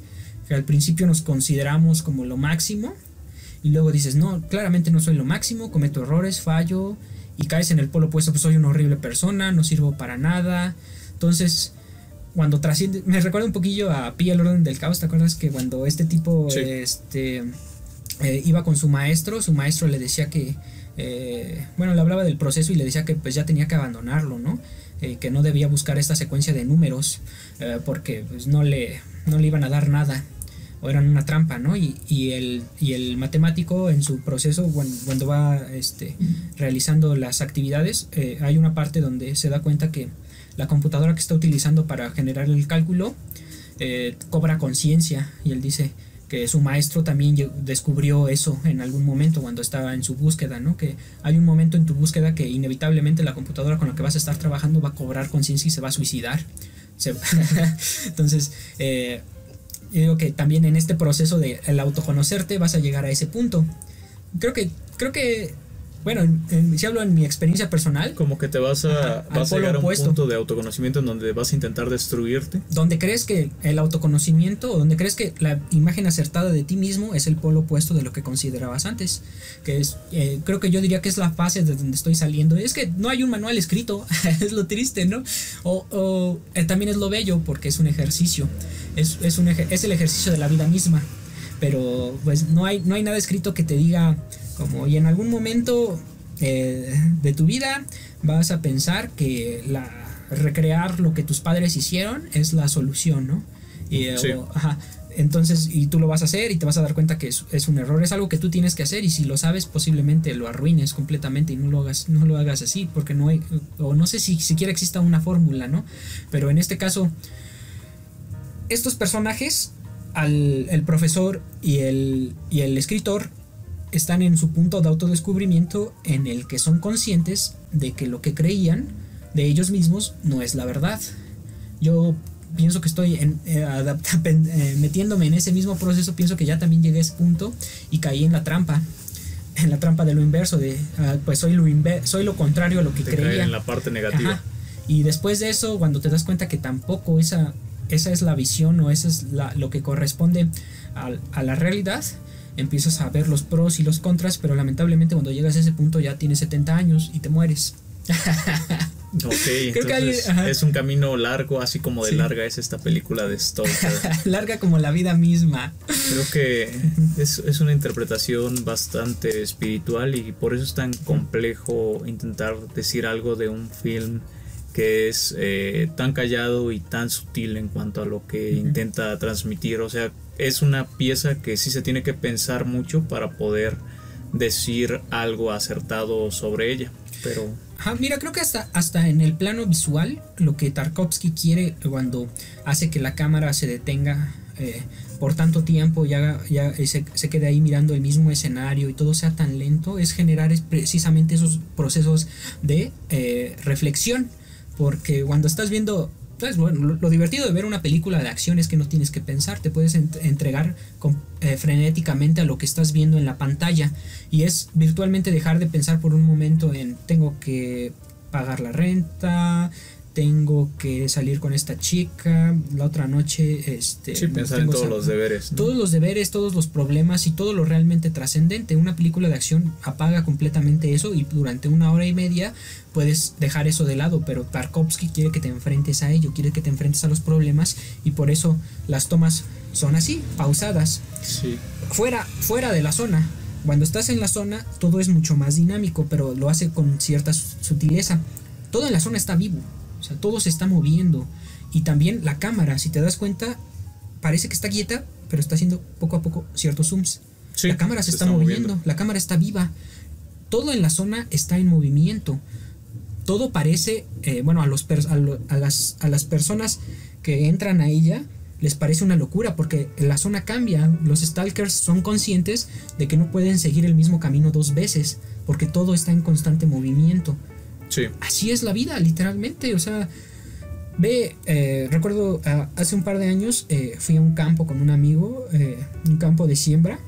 [SPEAKER 1] que al principio nos consideramos como lo máximo y luego dices, no, claramente no soy lo máximo, cometo errores, fallo, y caes en el polo opuesto, pues soy una horrible persona, no sirvo para nada. Entonces, cuando trasciende, me recuerda un poquillo a Pi, el orden del caos. ¿Te acuerdas que cuando este tipo sí. Iba con su maestro le decía que le hablaba del proceso y le decía que pues ya tenía que abandonarlo, ¿no? Que no debía buscar esta secuencia de números porque pues no le iban a dar nada o eran una trampa, ¿no? Y el matemático en su proceso, cuando va realizando las actividades, hay una parte donde se da cuenta que la computadora que está utilizando para generar el cálculo cobra conciencia, y él dice que su maestro también descubrió eso en algún momento cuando estaba en su búsqueda, ¿no? Que hay un momento en tu búsqueda que inevitablemente la computadora con la que vas a estar trabajando va a cobrar conciencia y se va a suicidar. Entonces, yo digo que también en este proceso de el autoconocerte vas a llegar a ese punto. Creo que bueno, si hablo en mi experiencia personal,
[SPEAKER 2] como que te vas a llegar a un punto de autoconocimiento en donde vas a intentar destruirte.
[SPEAKER 1] Donde crees que el autoconocimiento, o donde crees que la imagen acertada de ti mismo es el polo opuesto de lo que considerabas antes. Que es, creo que yo diría que es la fase de donde estoy saliendo. Es que no hay un manual escrito, es lo triste, ¿no? También es lo bello porque es un ejercicio. Es el ejercicio de la vida misma. Pero pues no hay nada escrito que te diga como, y en algún momento de tu vida vas a pensar que recrear lo que tus padres hicieron es la solución, ¿no? Sí. Entonces, y tú lo vas a hacer y te vas a dar cuenta que es un error, es algo que tú tienes que hacer, y si lo sabes posiblemente lo arruines completamente y no lo hagas así, porque no hay, o no sé si siquiera exista una fórmula, ¿no? Pero en este caso, estos personajes, el profesor y el escritor, están en su punto de autodescubrimiento en el que son conscientes de que lo que creían de ellos mismos no es la verdad. Yo pienso que estoy metiéndome en ese mismo proceso, pienso que ya también llegué a ese punto y caí en la trampa de lo inverso, de pues soy lo contrario a lo que creía.
[SPEAKER 2] Caer en la parte negativa.
[SPEAKER 1] Ajá. Y después de eso, cuando te das cuenta que tampoco esa es la visión, o eso es lo que corresponde a la realidad, empiezas a ver los pros y los contras, pero lamentablemente cuando llegas a ese punto ya tienes 70 años y te mueres.
[SPEAKER 2] Ok, entonces es un camino largo, así como de sí. Larga es esta película de Stoker.
[SPEAKER 1] Larga como la vida misma.
[SPEAKER 2] Creo que es una interpretación bastante espiritual, y por eso es tan complejo intentar decir algo de un film que es tan callado y tan sutil en cuanto a lo que intenta transmitir. O sea, es una pieza que sí se tiene que pensar mucho para poder decir algo acertado sobre ella. Pero
[SPEAKER 1] mira, creo que hasta en el plano visual, lo que Tarkovsky quiere cuando hace que la cámara se detenga por tanto tiempo ya se quede ahí mirando el mismo escenario y todo sea tan lento, es generar precisamente esos procesos de reflexión, porque cuando estás viendo, pues, bueno, lo divertido de ver una película de acción es que no tienes que pensar, te puedes entregar frenéticamente a lo que estás viendo en la pantalla, y es virtualmente dejar de pensar por un momento en tengo que pagar la renta, tengo que salir con esta chica, la otra noche
[SPEAKER 2] sí, pensar en todos los deberes, ¿no?
[SPEAKER 1] Todos los deberes, todos los problemas y todo lo realmente trascendente. Una película de acción apaga completamente eso, y durante 1 hora y media puedes dejar eso de lado, pero Tarkovsky quiere que te enfrentes a ello, quiere que te enfrentes a los problemas, y por eso las tomas son así, pausadas.
[SPEAKER 2] Sí.
[SPEAKER 1] Fuera de la zona. Cuando estás en la zona todo es mucho más dinámico, pero lo hace con cierta sutileza. Todo en la zona está vivo, o sea, todo se está moviendo. Y también la cámara, si te das cuenta, parece que está quieta, pero está haciendo poco a poco ciertos zooms. Sí, la cámara se está moviendo, la cámara está viva. Todo en la zona está en movimiento. Todo parece, a las personas que entran a ella les parece una locura, porque la zona cambia. Los stalkers son conscientes de que no pueden seguir el mismo camino 2 veces, porque todo está en constante movimiento.
[SPEAKER 2] Sí.
[SPEAKER 1] Así es la vida, literalmente. O sea, recuerdo hace un par de años fui a un campo con un amigo, un campo de siembra,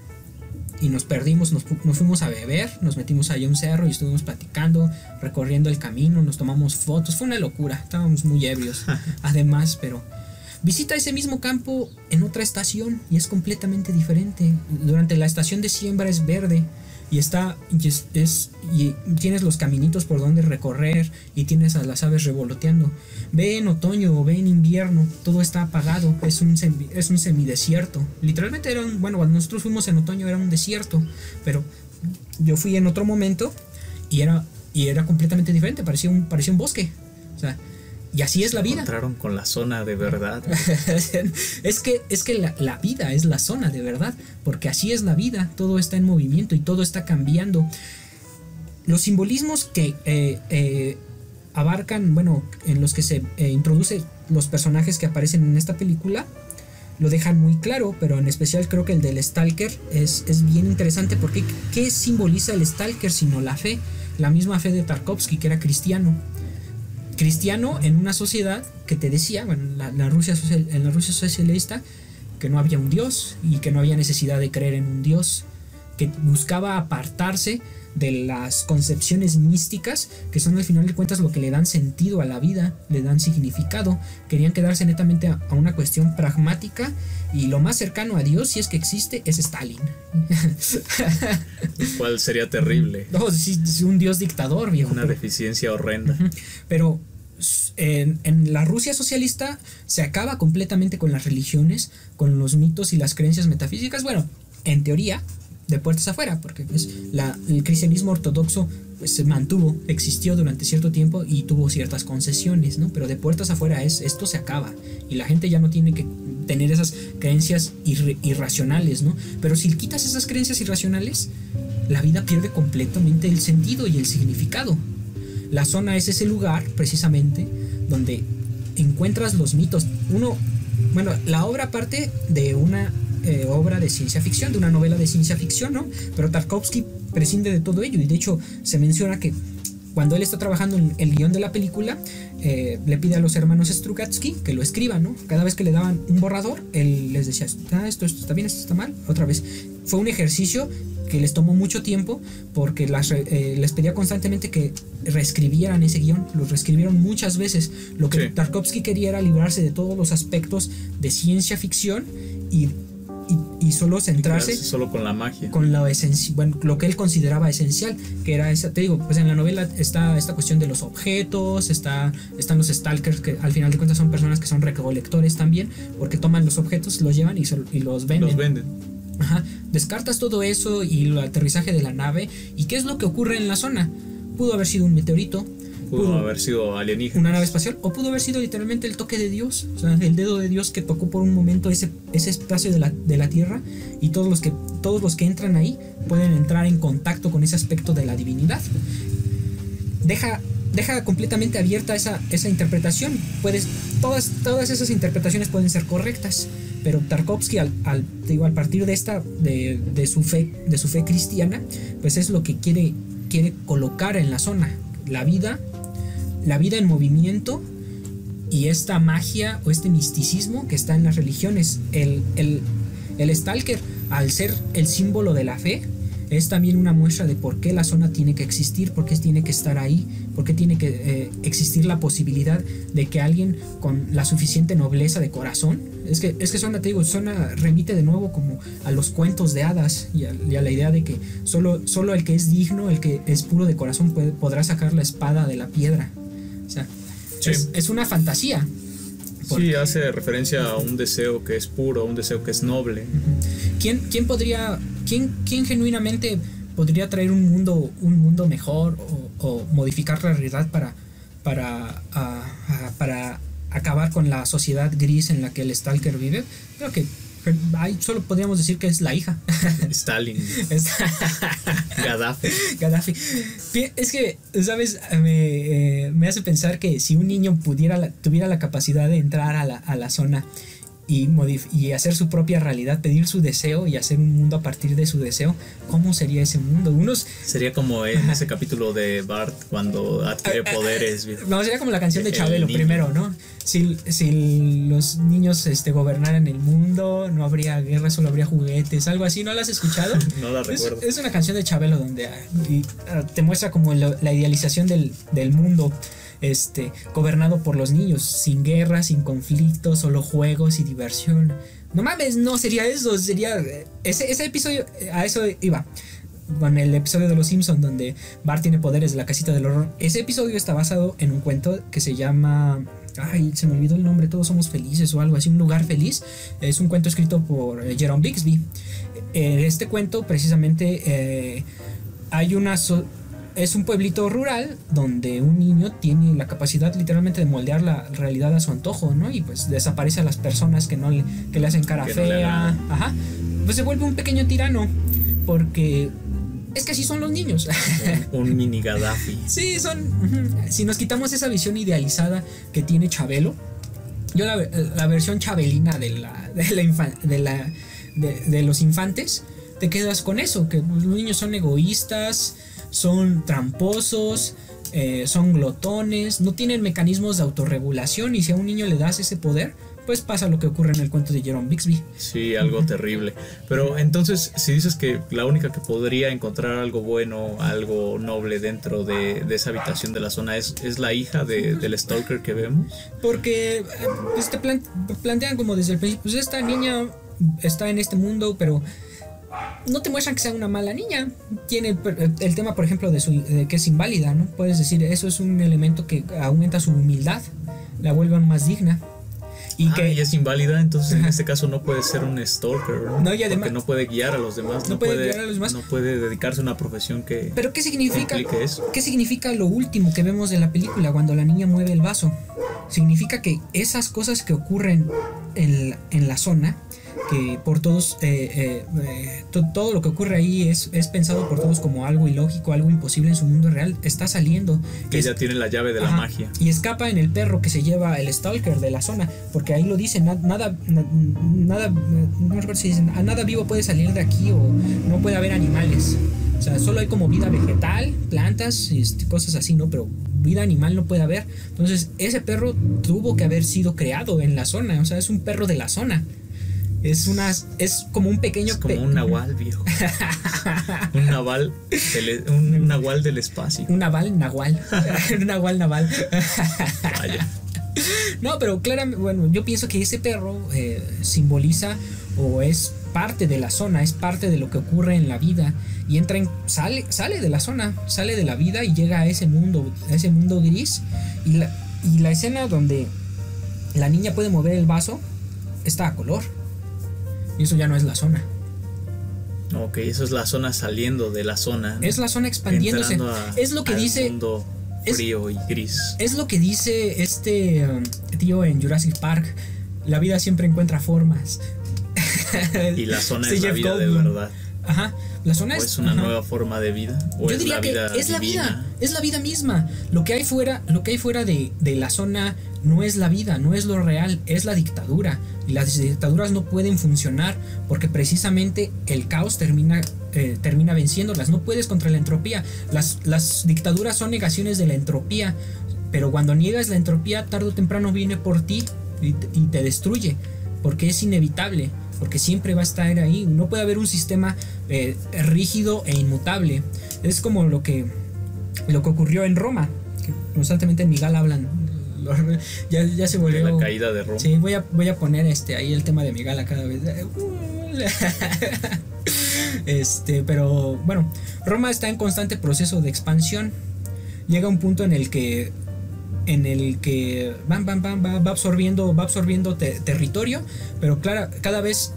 [SPEAKER 1] y nos perdimos, nos fuimos a beber, nos metimos allá a un cerro y estuvimos platicando, recorriendo el camino, nos tomamos fotos, fue una locura, estábamos muy ebrios además, pero visita ese mismo campo en otra estación y es completamente diferente. Durante la estación de siembra es verde y tienes los caminitos por donde recorrer y tienes a las aves revoloteando. Ve en otoño o ve en invierno, todo está apagado, es un semidesierto. Literalmente cuando nosotros fuimos en otoño era un desierto, pero yo fui en otro momento y era completamente diferente, parecía un bosque. O sea, y así es la vida.
[SPEAKER 2] Encontraron con la zona de verdad.
[SPEAKER 1] es que la vida es la zona de verdad, porque así es la vida, todo está en movimiento y todo está cambiando. Los simbolismos que abarcan, en los que se introducen los personajes que aparecen en esta película, lo dejan muy claro, pero en especial creo que el del Stalker es bien interesante, porque ¿qué simboliza el Stalker sino la fe? La misma fe de Tarkovsky, que era cristiano en una sociedad que te decía, en la Rusia socialista, que no había un Dios y que no había necesidad de creer en un Dios, que buscaba apartarse de las concepciones místicas, que son al final de cuentas lo que le dan sentido a la vida, le dan significado. Querían quedarse netamente a una cuestión pragmática, y lo más cercano a Dios, si es que existe, es Stalin.
[SPEAKER 2] ¿Cuál sería terrible?
[SPEAKER 1] No, sí, un Dios dictador, viejo.
[SPEAKER 2] Una deficiencia horrenda.
[SPEAKER 1] Pero en la Rusia socialista se acaba completamente con las religiones, con los mitos y las creencias metafísicas. Bueno, en teoría, de puertas afuera, porque pues, el cristianismo ortodoxo pues, se mantuvo, existió durante cierto tiempo y tuvo ciertas concesiones, ¿no? Pero de puertas afuera esto se acaba y la gente ya no tiene que tener esas creencias irracionales, ¿no? Pero si quitas esas creencias irracionales, la vida pierde completamente el sentido y el significado. La zona es ese lugar, precisamente, donde encuentras los mitos. La obra parte de una obra de ciencia ficción, de una novela de ciencia ficción, ¿no? Pero Tarkovsky prescinde de todo ello, y de hecho se menciona que cuando él está trabajando en el guión de la película, le pide a los hermanos Strugatsky que lo escriban, ¿no? Cada vez que le daban un borrador, él les decía, esto está bien, esto está mal, otra vez. Fue un ejercicio que les tomó mucho tiempo, porque les pedía constantemente que reescribieran ese guión. Lo reescribieron muchas veces. Lo que Tarkovsky quería era librarse de todos los aspectos de ciencia ficción y solo centrarse
[SPEAKER 2] solo con la magia,
[SPEAKER 1] con lo que él consideraba esencial, que era esa, te digo, pues en la novela está esta cuestión de los objetos, están los stalkers, que al final de cuentas son personas que son recolectores también, porque toman los objetos, los llevan y los venden. Ajá. Descartas todo eso y el aterrizaje de la nave, y ¿qué es lo que ocurre en la zona? Pudo haber sido un meteorito,
[SPEAKER 2] pudo haber sido alienígenas,
[SPEAKER 1] una nave espacial, o pudo haber sido literalmente el toque de Dios, o sea, el dedo de Dios que tocó por un momento ese espacio de la Tierra, y todos los que entran ahí pueden entrar en contacto con ese aspecto de la divinidad. Deja completamente abierta esa interpretación. Todas esas interpretaciones pueden ser correctas, pero Tarkovsky al partir de esta de su fe cristiana, pues es lo que quiere colocar en la zona, la vida en movimiento y esta magia o este misticismo que está en las religiones. El Stalker, al ser el símbolo de la fe, es también una muestra de por qué la zona tiene que existir, por qué tiene que estar ahí, por qué tiene que existir la posibilidad de que alguien con la suficiente nobleza de corazón, es que Zona, te digo, Zona remite de nuevo como a los cuentos de hadas y a la idea de que solo el que es digno, el que es puro de corazón podrá sacar la espada de la piedra. O sea, sí, es una fantasía.
[SPEAKER 2] Sí, hace referencia a un deseo que es puro, un deseo que es noble.
[SPEAKER 1] ¿Quién genuinamente podría traer un mundo mejor o modificar la realidad para acabar con la sociedad gris en la que el Stalker vive? Creo que solo podríamos decir que es la hija.
[SPEAKER 2] Stalin. Gaddafi.
[SPEAKER 1] Es que, ¿sabes? Me hace pensar que si un niño tuviera la capacidad de entrar a la zona y hacer su propia realidad, pedir su deseo y hacer un mundo a partir de su deseo, ¿cómo sería ese mundo?
[SPEAKER 2] Sería como en ese capítulo de Bart cuando adquiere poderes.
[SPEAKER 1] No, sería como la canción de Chabelo primero, ¿no? Si los niños gobernaran el mundo, no habría guerra, solo habría juguetes, algo así. ¿No la has escuchado?
[SPEAKER 2] No la recuerdo.
[SPEAKER 1] Es una canción de Chabelo donde te muestra como la idealización del mundo gobernado por los niños, sin guerra, sin conflictos, solo juegos y diversión. No mames, no sería eso, sería ese episodio, a eso iba con el episodio de Los Simpson donde Bart tiene poderes de la casita del horror. Ese episodio está basado en un cuento que se llama, se me olvidó el nombre, Todos somos felices o algo así, Un lugar feliz. Es un cuento escrito por Jerome Bixby. Este cuento precisamente es un pueblito rural donde un niño tiene la capacidad literalmente de moldear la realidad a su antojo, ¿no? Y pues desaparece a las personas que le hacen cara fea. Ajá. Pues se vuelve un pequeño tirano porque es que así son los niños.
[SPEAKER 2] Un mini Gaddafi.
[SPEAKER 1] Sí, si nos quitamos esa visión idealizada que tiene Chabelo, yo la versión chabelina de los infantes, te quedas con eso, que los niños son egoístas, son tramposos, son glotones, no tienen mecanismos de autorregulación, y si a un niño le das ese poder, pues pasa lo que ocurre en el cuento de Jerome Bixby.
[SPEAKER 2] Sí, algo terrible. Pero entonces, si dices que la única que podría encontrar algo bueno, algo noble dentro de esa habitación de la zona es la hija del Stalker que vemos.
[SPEAKER 1] Porque te plantean como desde el principio, pues esta niña está en este mundo, pero no te muestran que sea una mala niña. Tiene el tema, por ejemplo, de que es inválida, ¿no? Puedes decir, eso es un elemento que aumenta su humildad, la vuelve más digna. Y
[SPEAKER 2] es inválida, entonces en este caso no puede ser un stalker, ¿no?
[SPEAKER 1] No, y además,
[SPEAKER 2] porque no puede guiar a los demás, no puede dedicarse a una profesión que...
[SPEAKER 1] ¿Pero qué significa
[SPEAKER 2] eso?
[SPEAKER 1] ¿Qué significa lo último que vemos de la película cuando la niña mueve el vaso? Significa que esas cosas que ocurren en la zona, que por todos todo lo que ocurre ahí es pensado por todos como algo ilógico, algo imposible en su mundo real, está saliendo.
[SPEAKER 2] Que ella tiene la llave de la magia.
[SPEAKER 1] Y escapa en el perro que se lleva el Stalker de la zona, porque ahí lo dicen, nada, no recuerdo si dicen, nada vivo puede salir de aquí, o no puede haber animales. O sea, solo hay como vida vegetal, plantas, cosas así, ¿no? Pero vida animal no puede haber. Entonces ese perro tuvo que haber sido creado en la zona, o sea, es un perro de la zona. Es como un pequeño...
[SPEAKER 2] Es como un nahual, viejo. Un nahual del espacio.
[SPEAKER 1] Un nahual. Un nahual.
[SPEAKER 2] Vaya.
[SPEAKER 1] No, pero claramente, bueno, yo pienso que ese perro simboliza o es parte de la zona, es parte de lo que ocurre en la vida. Y sale de la zona, sale de la vida y llega a ese mundo gris. Y la escena donde la niña puede mover el vaso está a color. Y eso ya no es la zona.
[SPEAKER 2] Ok, eso es la zona saliendo de la zona, ¿no?
[SPEAKER 1] Es la zona expandiéndose. Es lo que dice.
[SPEAKER 2] Mundo frío y gris.
[SPEAKER 1] Es lo que dice este tío en Jurassic Park. La vida siempre encuentra formas.
[SPEAKER 2] Y la zona es la vida de verdad.
[SPEAKER 1] Ajá, la zona
[SPEAKER 2] ¿O es una
[SPEAKER 1] ajá.
[SPEAKER 2] nueva forma de vida? ¿O
[SPEAKER 1] Yo
[SPEAKER 2] es
[SPEAKER 1] diría
[SPEAKER 2] la
[SPEAKER 1] que
[SPEAKER 2] vida
[SPEAKER 1] es la
[SPEAKER 2] divina?
[SPEAKER 1] vida, es la vida misma. Lo que hay fuera de la zona no es la vida, no es lo real, es la dictadura. Y las dictaduras no pueden funcionar porque precisamente el caos termina venciéndolas. No puedes contra la entropía. Las dictaduras son negaciones de la entropía, pero cuando niegas la entropía, tarde o temprano viene por ti y te destruye, porque es inevitable, porque siempre va a estar ahí. No puede haber un sistema rígido e inmutable. Es como lo que ocurrió en Roma, que constantemente en Miguel hablan. Ya se volvió
[SPEAKER 2] De la caída de Roma.
[SPEAKER 1] Sí, voy a poner ahí el tema de Migala cada vez. Pero bueno, Roma está en constante proceso de expansión. Llega un punto en el que va absorbiendo territorio, pero claro, cada vez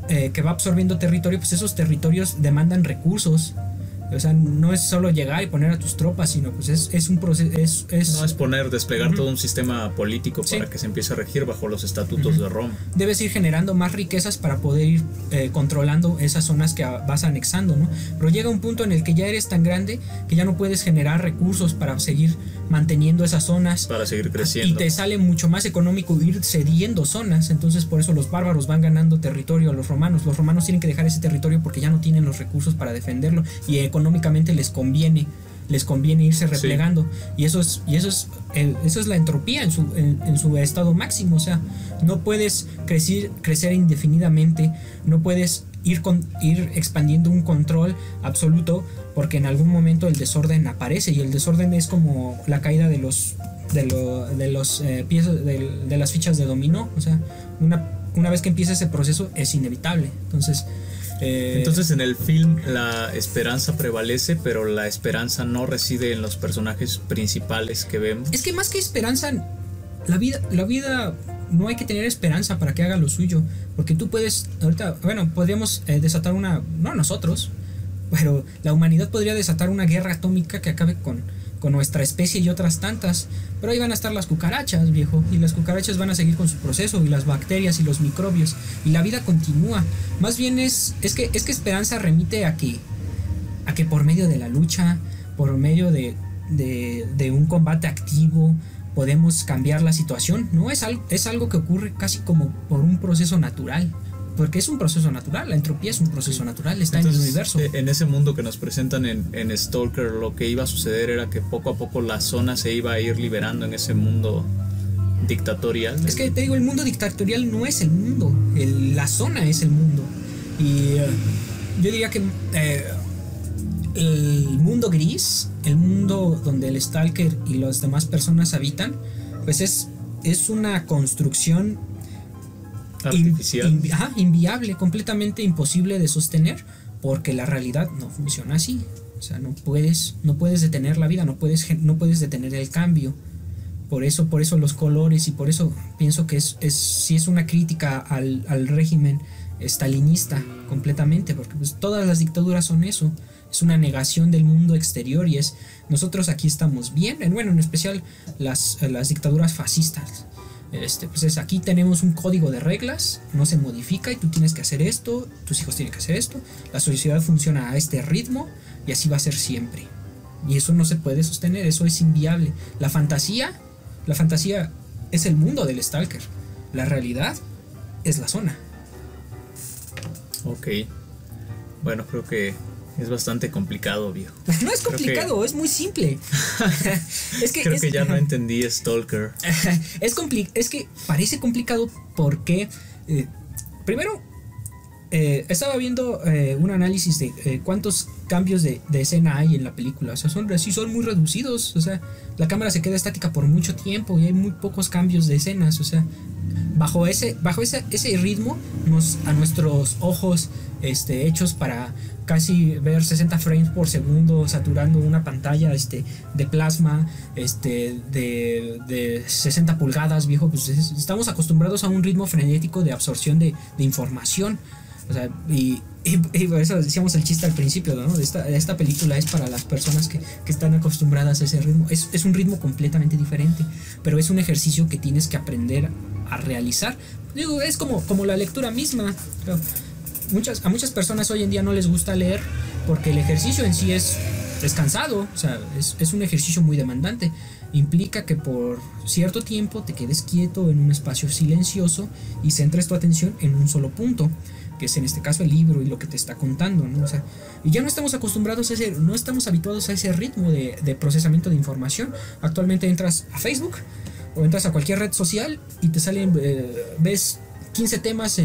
[SPEAKER 1] que va absorbiendo territorio, pues esos territorios demandan recursos. O sea, no es solo llegar y poner a tus tropas, sino pues es un proceso.
[SPEAKER 2] No es desplegar todo un sistema político para que se empiece a regir bajo los estatutos de Roma.
[SPEAKER 1] Debes ir generando más riquezas para poder ir controlando esas zonas que vas anexando, ¿no? Pero llega un punto en el que ya eres tan grande que ya no puedes generar recursos para seguir manteniendo esas zonas.
[SPEAKER 2] Para seguir creciendo.
[SPEAKER 1] Y te sale mucho más económico ir cediendo zonas. Entonces por eso los bárbaros van ganando territorio a los romanos. Los romanos tienen que dejar ese territorio porque ya no tienen los recursos para defenderlo. Y económicamente les conviene irse replegando. Sí. Y eso es la entropía en su estado máximo. O sea, no puedes crecer indefinidamente, no puedes ir expandiendo un control absoluto, porque en algún momento el desorden aparece, y el desorden es como la caída de las fichas de dominó. O sea, una vez que empieza ese proceso es inevitable. Entonces
[SPEAKER 2] en el film la esperanza prevalece, pero la esperanza no reside en los personajes principales que vemos.
[SPEAKER 1] Es que más que esperanza, la vida no hay que tener esperanza para que haga lo suyo, porque tú puedes, ahorita, podríamos desatar no nosotros, pero la humanidad podría desatar una guerra atómica que acabe con nuestra especie y otras tantas, pero ahí van a estar las cucarachas, viejo, y las cucarachas van a seguir con su proceso, y las bacterias y los microbios, y la vida continúa. Más bien es que esperanza remite a que por medio de la lucha, por medio de un combate activo, podemos cambiar la situación, ¿no? Es algo que ocurre casi como por un proceso natural. Porque es un proceso natural, la entropía es un proceso natural, está en el universo.
[SPEAKER 2] En ese mundo que nos presentan en Stalker, lo que iba a suceder era que poco a poco la zona se iba a ir liberando en ese mundo dictatorial.
[SPEAKER 1] Es que te digo, el mundo dictatorial no es el mundo, la zona es el mundo. Y yo diría que el mundo gris, el mundo donde el Stalker y las demás personas habitan, pues es una construcción
[SPEAKER 2] artificial,
[SPEAKER 1] inviable, completamente imposible de sostener, porque la realidad no funciona así. O sea, no puedes detener la vida, no puedes detener el cambio. Por eso los colores, y por eso pienso que sí es una crítica al régimen stalinista completamente, porque pues todas las dictaduras son eso, es una negación del mundo exterior, y nosotros aquí estamos bien, en especial las dictaduras fascistas. Pues aquí tenemos un código de reglas, no se modifica, y tú tienes que hacer esto, tus hijos tienen que hacer esto, la sociedad funciona a este ritmo y así va a ser siempre, y eso no se puede sostener, eso es inviable. La fantasía es el mundo del Stalker, la realidad es la zona.
[SPEAKER 2] Ok, bueno, creo que es bastante complicado, viejo.
[SPEAKER 1] No es complicado, es muy simple.
[SPEAKER 2] Creo que ya no entendí Stalker.
[SPEAKER 1] Es que parece complicado porque primero estaba viendo un análisis de cuántos cambios de escena hay en la película. O sea, son muy reducidos. O sea, la cámara se queda estática por mucho tiempo y hay muy pocos cambios de escenas. O sea, bajo ese ritmo, a nuestros ojos hechos para casi ver 60 frames por segundo, saturando una pantalla de plasma de 60 pulgadas, viejo, pues estamos acostumbrados a un ritmo frenético de absorción de información. O sea, y por eso decíamos el chiste al principio, ¿no? Esta película es para las personas que están acostumbradas a ese ritmo. Es un ritmo completamente diferente, pero es un ejercicio que tienes que aprender a realizar. Digo, es como la lectura misma. a muchas personas hoy en día no les gusta leer porque el ejercicio en sí es cansado, o sea, es un ejercicio muy demandante. Implica que por cierto tiempo te quedes quieto en un espacio silencioso y centres tu atención en un solo punto, que es en este caso el libro y lo que te está contando, ¿no? O sea, y ya no estamos acostumbrados a no estamos habituados a ese ritmo de procesamiento de información. Actualmente entras a Facebook o entras a cualquier red social y te salen, ves 15 temas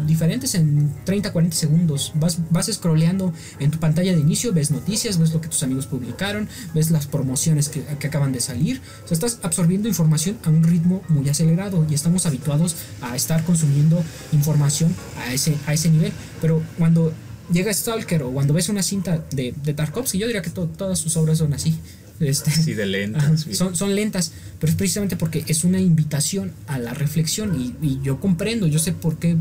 [SPEAKER 1] diferentes en 30, 40 segundos. Vas scrolleando en tu pantalla de inicio, ves noticias, ves lo que tus amigos publicaron, ves las promociones que acaban de salir. O sea, estás absorbiendo información a un ritmo muy acelerado y estamos habituados a estar consumiendo información a ese nivel. Pero cuando llega Stalker o cuando ves una cinta de Tarkovsky, yo diría que todas sus obras son así.
[SPEAKER 2] Sí, de lentas.
[SPEAKER 1] Son lentas, pero es precisamente porque es una invitación a la reflexión y yo comprendo, yo sé por qué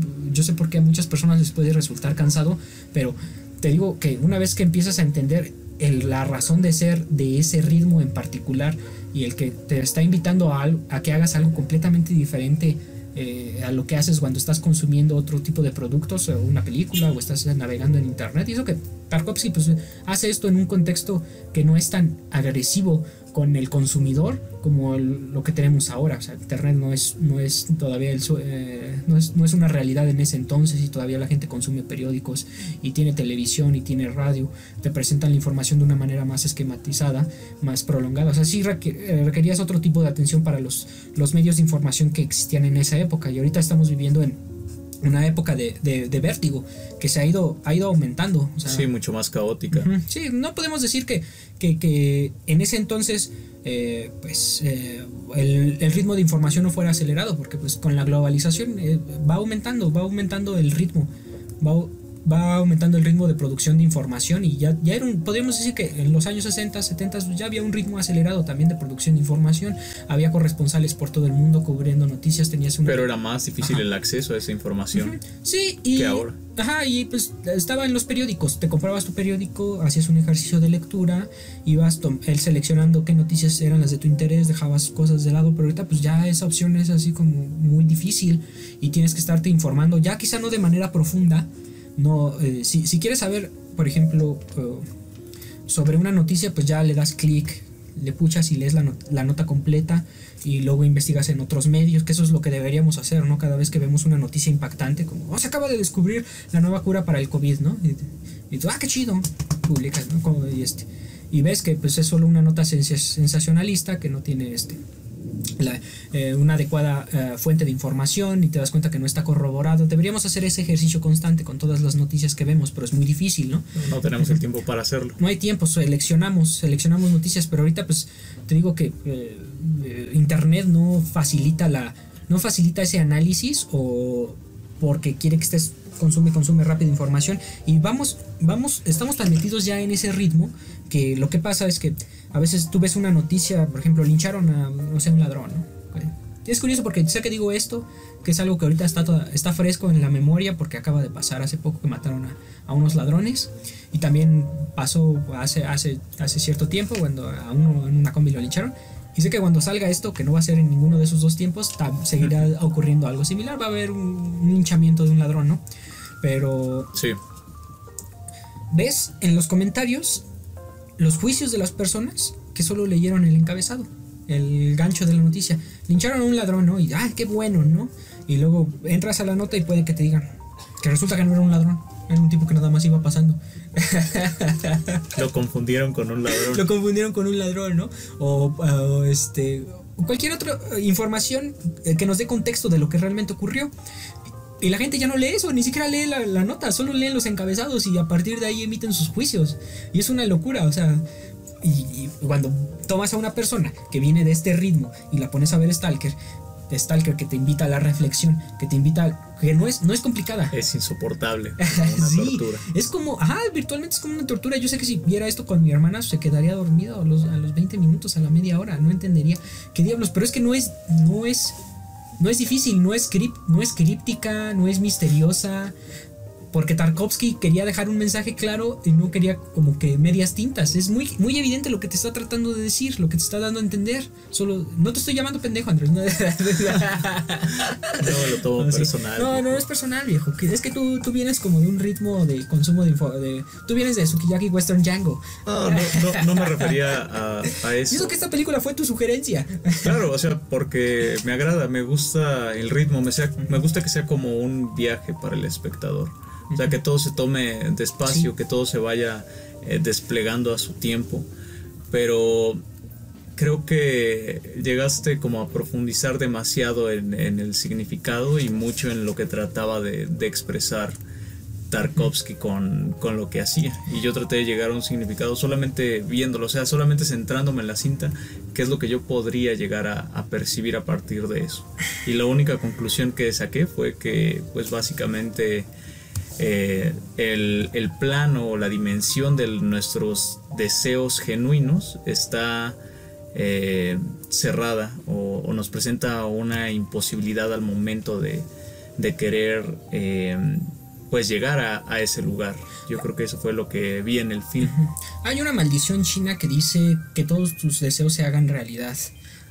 [SPEAKER 1] a muchas personas les puede resultar cansado, pero te digo que una vez que empiezas a entender la razón de ser de ese ritmo en particular y el que te está invitando a que hagas algo completamente diferente a lo que haces cuando estás consumiendo otro tipo de productos, o una película, o estás navegando en internet. Y eso que Tarkovsky pues hace esto en un contexto que no es tan agresivo con el consumidor como lo que tenemos ahora. O sea, internet no es todavía no es una realidad en ese entonces, y todavía la gente consume periódicos y tiene televisión y tiene radio. Te presentan la información de una manera más esquematizada, más prolongada. O sea, sí requerías otro tipo de atención para los medios de información que existían en esa época, y ahorita estamos viviendo en una época de vértigo que se ha ido aumentando. O sea,
[SPEAKER 2] sí, mucho más caótica.
[SPEAKER 1] Sí, no podemos decir que en ese entonces el ritmo de información no fuera acelerado, porque pues con la globalización va aumentando el ritmo, va aumentando el ritmo de producción de información, y ya podríamos decir que en los años 60, 70 ya había un ritmo acelerado también de producción de información. Había corresponsales por todo el mundo cubriendo noticias, pero era más difícil
[SPEAKER 2] el acceso a esa información
[SPEAKER 1] sí,
[SPEAKER 2] que ahora.
[SPEAKER 1] Y pues estaba en los periódicos, te comprabas tu periódico, hacías un ejercicio de lectura, ibas seleccionando qué noticias eran las de tu interés, dejabas cosas de lado, pero ahorita pues ya esa opción es así como muy difícil y tienes que estarte informando, ya quizá no de manera profunda. No, si quieres saber, por ejemplo, sobre una noticia, pues ya le das clic, le puchas y lees la nota completa, y luego investigas en otros medios, que eso es lo que deberíamos hacer, ¿no? Cada vez que vemos una noticia impactante, como se acaba de descubrir la nueva cura para el COVID, ¿no? Y tú, qué chido, publicas, ¿no? Y ves que pues es solo una nota sensacionalista que no tiene una adecuada fuente de información, y te das cuenta que no está corroborado. Deberíamos hacer ese ejercicio constante con todas las noticias que vemos, pero es muy difícil, ¿no?
[SPEAKER 2] No tenemos el tiempo para hacerlo.
[SPEAKER 1] No hay tiempo, seleccionamos noticias, pero ahorita pues te digo que internet no facilita ese análisis, o porque quiere que estés consume rápida información, y estamos tan metidos ya en ese ritmo que lo que pasa es que a veces tú ves una noticia, por ejemplo, lincharon a, no sé, un ladrón, ¿no? Es curioso porque sé que digo esto, que es algo que ahorita está fresco en la memoria, porque acaba de pasar hace poco que mataron a unos ladrones, y también pasó hace cierto tiempo cuando a uno en una combi lo lincharon. Y sé que cuando salga esto, que no va a ser en ninguno de esos dos tiempos, seguirá ocurriendo algo similar. Va a haber un linchamiento de un ladrón, ¿no? Pero
[SPEAKER 2] sí,
[SPEAKER 1] ves en los comentarios los juicios de las personas que solo leyeron el encabezado, el gancho de la noticia. Lincharon a un ladrón, ¿no? Y qué bueno, ¿no? Y luego entras a la nota y puede que te digan que resulta que no era un ladrón, era un tipo que nada más iba pasando.
[SPEAKER 2] Lo confundieron con un ladrón.
[SPEAKER 1] ¿No? O cualquier otra información que nos dé contexto de lo que realmente ocurrió. Y la gente ya no lee eso, ni siquiera lee la nota, solo leen los encabezados, y a partir de ahí emiten sus juicios. Y es una locura, o sea. Y cuando tomas a una persona que viene de este ritmo y la pones a ver Stalker, que te invita a la reflexión, que no es complicada.
[SPEAKER 2] Es insoportable, una
[SPEAKER 1] sí,
[SPEAKER 2] tortura.
[SPEAKER 1] Es como, virtualmente es como una tortura. Yo sé que si viera esto con mi hermana se quedaría dormida a los 20 minutos, a la media hora, no entendería qué diablos, pero es que no es difícil, no es críptica, no es misteriosa. porque Tarkovsky quería dejar un mensaje claro y no quería como que medias tintas. Es muy, muy evidente lo que te está tratando de decir, lo que te está dando a entender. Solo, no te estoy llamando pendejo, Andrés. No,
[SPEAKER 2] No lo tomo personal.
[SPEAKER 1] No es personal, viejo. Es que tú vienes como de un ritmo de consumo tú vienes de Sukiyaki Western Django.
[SPEAKER 2] No me refería a eso.
[SPEAKER 1] Y eso que esta película fue tu sugerencia.
[SPEAKER 2] Claro, o sea, porque me agrada, me gusta el ritmo, me gusta que sea como un viaje para el espectador. O sea, que todo se tome despacio, sí, que todo se vaya desplegando a su tiempo. Pero creo que llegaste como a profundizar demasiado en el significado y mucho en lo que trataba de expresar Tarkovsky con lo que hacía. Y yo traté de llegar a un significado solamente viéndolo, o sea, solamente centrándome en la cinta, que es lo que yo podría llegar a percibir a partir de eso. Y la única conclusión que saqué fue que, pues básicamente, el plano o la dimensión de nuestros deseos genuinos está cerrada o nos presenta una imposibilidad al momento de querer pues llegar a ese lugar. Yo creo que eso fue lo que vi en el film.
[SPEAKER 1] Hay una maldición china que dice que todos tus deseos se hagan realidad.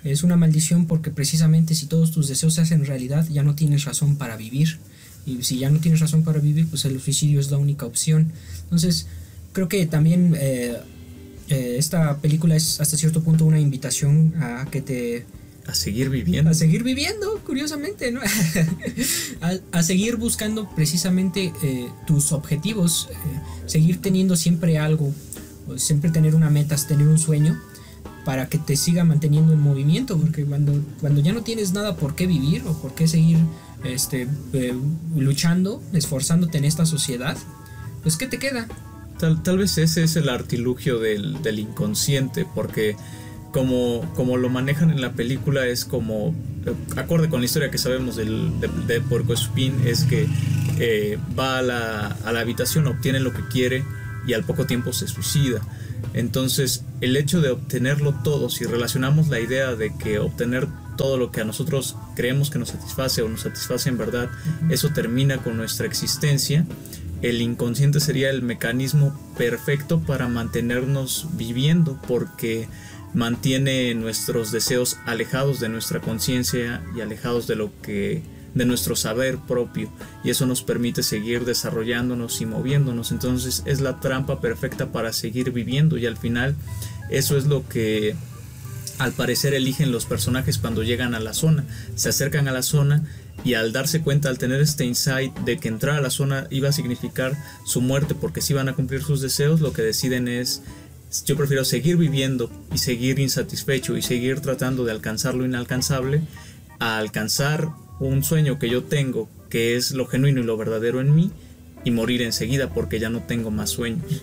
[SPEAKER 1] Es una maldición porque precisamente si todos tus deseos se hacen realidad, ya no tienes razón para vivir. Y si ya no tienes razón para vivir, pues el suicidio es la única opción. Entonces, creo que también esta película es hasta cierto punto una invitación a que te...
[SPEAKER 2] A seguir viviendo.
[SPEAKER 1] A seguir viviendo, curiosamente, ¿no? a seguir buscando precisamente tus objetivos, seguir teniendo siempre algo, siempre tener una meta, tener un sueño, para que te siga manteniendo en movimiento, porque cuando ya no tienes nada por qué vivir o por qué seguir luchando, esforzándote en esta sociedad, pues ¿qué te queda?
[SPEAKER 2] Tal vez ese es el artilugio del inconsciente, porque como lo manejan en la película es como, acorde con la historia que sabemos de Puercoespín, es que va a la habitación, obtiene lo que quiere y al poco tiempo se suicida. Entonces el hecho de obtenerlo todo, si relacionamos la idea de que obtener todo lo que a nosotros creemos que nos satisface o nos satisface en verdad, eso termina con nuestra existencia, el inconsciente sería el mecanismo perfecto para mantenernos viviendo, porque mantiene nuestros deseos alejados de nuestra conciencia y alejados de nuestro saber propio, y eso nos permite seguir desarrollándonos y moviéndonos. Entonces es la trampa perfecta para seguir viviendo, y al final eso es lo que al parecer eligen los personajes cuando llegan a la zona. Se acercan a la zona y al darse cuenta, al tener este insight de que entrar a la zona iba a significar su muerte porque se iban a cumplir sus deseos, lo que deciden es: yo prefiero seguir viviendo y seguir insatisfecho y seguir tratando de alcanzar lo inalcanzable, a alcanzar un sueño que yo tengo, que es lo genuino y lo verdadero en mí, y morir enseguida porque ya no tengo más sueños.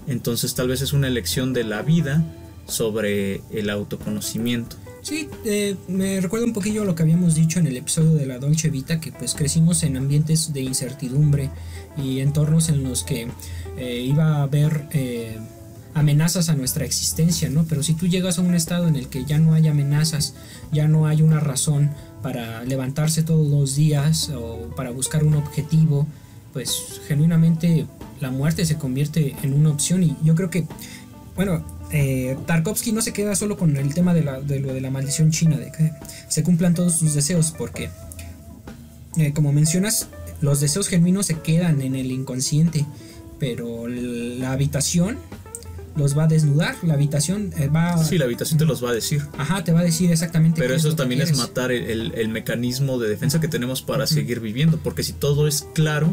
[SPEAKER 2] Entonces tal vez es una elección de la vida sobre el autoconocimiento.
[SPEAKER 1] Sí, me recuerda un poquillo a lo que habíamos dicho en el episodio de la Dolce Vita, que pues crecimos en ambientes de incertidumbre y entornos en los que iba a haber amenazas a nuestra existencia, ¿no? Pero si tú llegas a un estado en el que ya no hay amenazas, ya no hay una razón para levantarse todos los días o para buscar un objetivo, pues genuinamente la muerte se convierte en una opción. Y yo creo que, bueno, Tarkovsky no se queda solo con el tema de lo de la maldición china, de que se cumplan todos sus deseos, porque como mencionas, los deseos genuinos se quedan en el inconsciente, pero la habitación los va a desnudar. La habitación
[SPEAKER 2] Sí, la habitación te los va a decir.
[SPEAKER 1] Ajá, te va a decir exactamente.
[SPEAKER 2] Pero eso también es matar el mecanismo de defensa que tenemos para seguir viviendo, porque si todo es claro,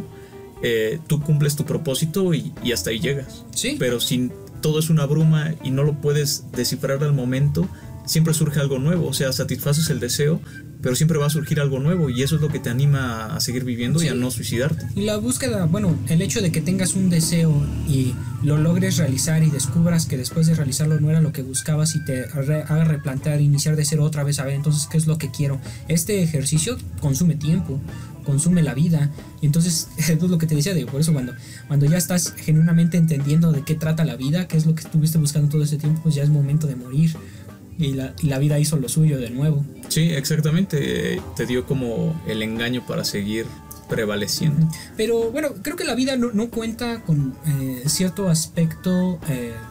[SPEAKER 2] tú cumples tu propósito y hasta ahí llegas.
[SPEAKER 1] Sí.
[SPEAKER 2] Pero si todo es una bruma y no lo puedes descifrar al momento, siempre surge algo nuevo. O sea, satisfaces el deseo, pero siempre va a surgir algo nuevo, y eso es lo que te anima a seguir viviendo, sí, y a no suicidarte.
[SPEAKER 1] Y la búsqueda, bueno, el hecho de que tengas un deseo y lo logres realizar y descubras que después de realizarlo no era lo que buscabas y te haga replantear, iniciar de cero otra vez, a ver, entonces, ¿qué es lo que quiero? Este ejercicio consume tiempo, consume la vida, y entonces es lo que te decía, por eso cuando ya estás genuinamente entendiendo de qué trata la vida, qué es lo que estuviste buscando todo ese tiempo, pues ya es momento de morir. Y la vida hizo lo suyo de nuevo.
[SPEAKER 2] Sí, exactamente. Te dio como el engaño para seguir prevaleciendo.
[SPEAKER 1] Pero bueno, creo que la vida no cuenta con cierto aspecto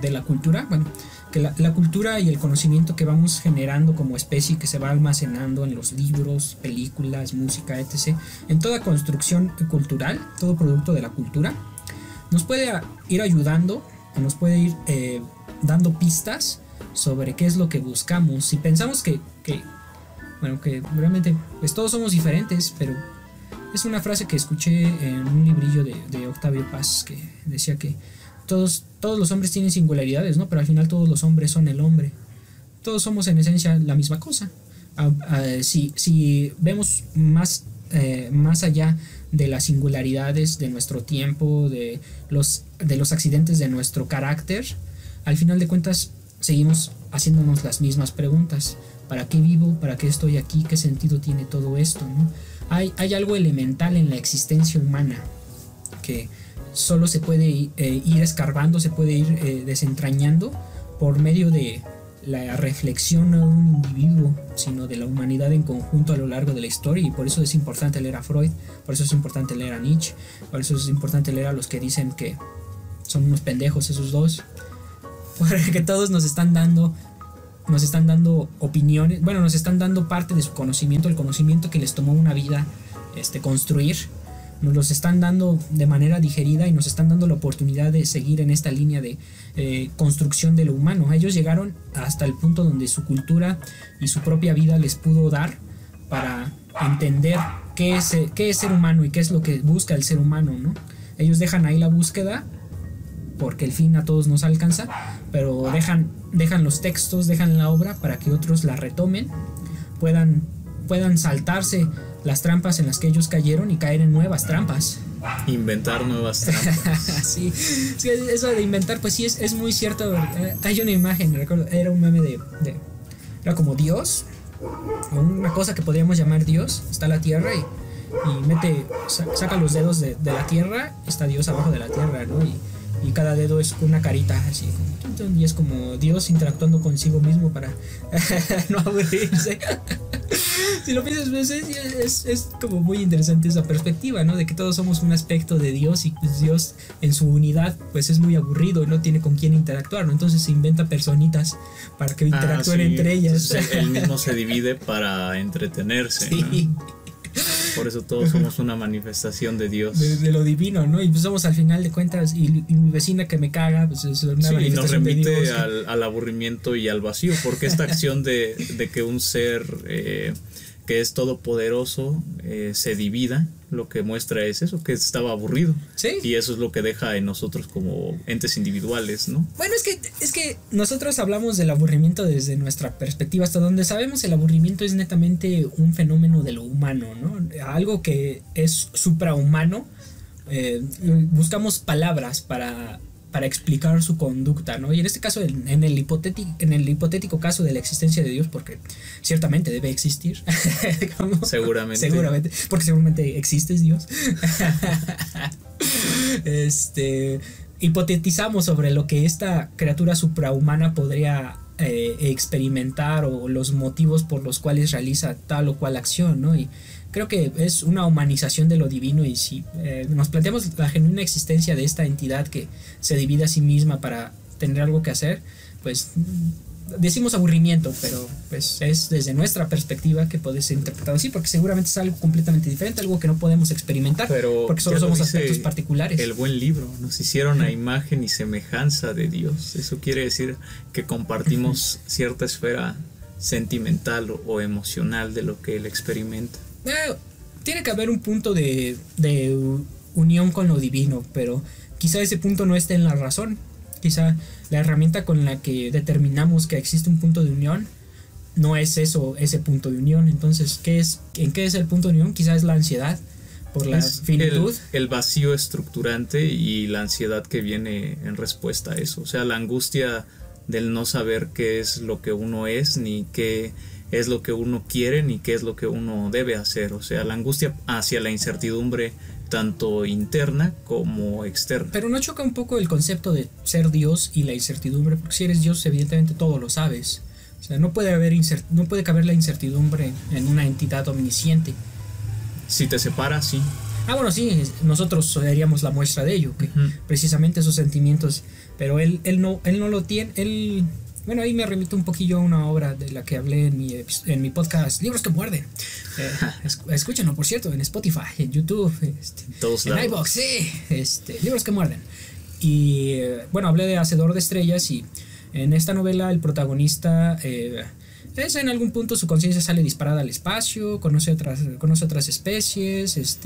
[SPEAKER 1] de la cultura. Bueno, que la cultura y el conocimiento que vamos generando como especie, que se va almacenando en los libros, películas, música, etc., en toda construcción cultural, todo producto de la cultura, nos puede ir ayudando o nos puede ir dando pistas sobre qué es lo que buscamos. Si pensamos que realmente pues todos somos diferentes, pero es una frase que escuché en un librillo de Octavio Paz, que decía que todos los hombres tienen singularidades, ¿no? Pero al final todos los hombres son el hombre. Todos somos en esencia la misma cosa. Si vemos más allá de las singularidades de nuestro tiempo, de los accidentes de nuestro carácter, al final de cuentas seguimos haciéndonos las mismas preguntas. ¿Para qué vivo? ¿Para qué estoy aquí? ¿Qué sentido tiene todo esto, ¿no? Hay algo elemental en la existencia humana que solo se puede ir escarbando, se puede ir desentrañando por medio de la reflexión no de un individuo, sino de la humanidad en conjunto a lo largo de la historia. Y por eso es importante leer a Freud, por eso es importante leer a Nietzsche, por eso es importante leer a los que dicen que son unos pendejos esos dos, porque todos nos están dando opiniones, bueno, nos están dando parte de su conocimiento, el conocimiento que les tomó una vida construir. Nos los están dando de manera digerida y nos están dando la oportunidad de seguir en esta línea de construcción de lo humano. Ellos llegaron hasta el punto donde su cultura y su propia vida les pudo dar para entender qué es ser humano y qué es lo que busca el ser humano, ¿no? Ellos dejan ahí la búsqueda porque el fin a todos nos alcanza, pero dejan los textos, dejan la obra para que otros la retomen, puedan saltarse las trampas en las que ellos cayeron y caer en nuevas trampas.
[SPEAKER 2] Inventar nuevas trampas.
[SPEAKER 1] Sí, eso de inventar, pues sí, es muy cierto. Hay una imagen, recuerdo, era un meme era como Dios, o una cosa que podríamos llamar Dios. Está la tierra y saca los dedos de la tierra, está Dios abajo de la tierra, ¿no? Y cada dedo es una carita así como, y es como Dios interactuando consigo mismo para no aburrirse. Si lo piensas, pues es como muy interesante esa perspectiva, ¿no? De que todos somos un aspecto de Dios y pues Dios en su unidad pues es muy aburrido y no tiene con quién interactuar, ¿no? Entonces se inventa personitas para que interactúen entre ellas.
[SPEAKER 2] Entonces, él mismo se divide para entretenerse, sí, ¿no? Por eso todos somos una manifestación de Dios. De lo divino,
[SPEAKER 1] ¿no? Y pues somos al final de cuentas, y mi vecina que me caga, pues es una manifestación de Dios.
[SPEAKER 2] Y nos remite al aburrimiento y al vacío, porque esta acción de que un ser que es todopoderoso se divida, lo que muestra es eso, que estaba aburrido.
[SPEAKER 1] Sí.
[SPEAKER 2] Y eso es lo que deja en nosotros como entes individuales, ¿no?
[SPEAKER 1] Bueno, es que nosotros hablamos del aburrimiento desde nuestra perspectiva. Hasta donde sabemos, el aburrimiento es netamente un fenómeno de lo humano, ¿no? Algo que es suprahumano. Buscamos palabras para explicar su conducta, ¿no? Y en este caso, en el hipotético caso de la existencia de Dios, porque ciertamente debe existir. Seguramente, porque seguramente existes, Dios. Hipotetizamos sobre lo que esta criatura suprahumana podría experimentar, o los motivos por los cuales realiza tal o cual acción, ¿no? Y creo que es una humanización de lo divino. Y si nos planteamos la genuina existencia de esta entidad que se divide a sí misma para tener algo que hacer, pues decimos aburrimiento, pero pues es desde nuestra perspectiva que puede ser interpretado así, porque seguramente es algo completamente diferente, algo que no podemos experimentar, pero porque solo somos aspectos particulares.
[SPEAKER 2] El buen libro, nos hicieron a imagen y semejanza de Dios. Eso quiere decir que compartimos cierta esfera sentimental o emocional de lo que él experimenta.
[SPEAKER 1] Tiene que haber un punto de unión con lo divino, pero quizá ese punto no esté en la razón. Quizá la herramienta con la que determinamos que existe un punto de unión no es ese punto de unión. Entonces, ¿en qué es el punto de unión? Quizá es la ansiedad por la finitud.
[SPEAKER 2] El vacío estructurante y la ansiedad que viene en respuesta a eso. O sea, la angustia del no saber qué es lo que uno es, ni qué es lo que uno quiere, ni qué es lo que uno debe hacer. O sea, la angustia hacia la incertidumbre, tanto interna como externa.
[SPEAKER 1] Pero ¿no choca un poco el concepto de ser Dios y la incertidumbre? Porque si eres Dios, evidentemente todo lo sabes. O sea, no puede caber la incertidumbre en una entidad omnisciente.
[SPEAKER 2] Si te separa, sí.
[SPEAKER 1] Bueno, sí, nosotros seríamos la muestra de ello, que precisamente esos sentimientos, pero él no lo tiene. Bueno, ahí me remito un poquillo a una obra de la que hablé en mi podcast, Libros que Muerden. Escúchenlo, por cierto, en Spotify, en YouTube, en iVoox, sí, Libros que Muerden. Y bueno, hablé de Hacedor de Estrellas, y en esta novela el protagonista en algún punto su conciencia sale disparada al espacio, conoce otras especies,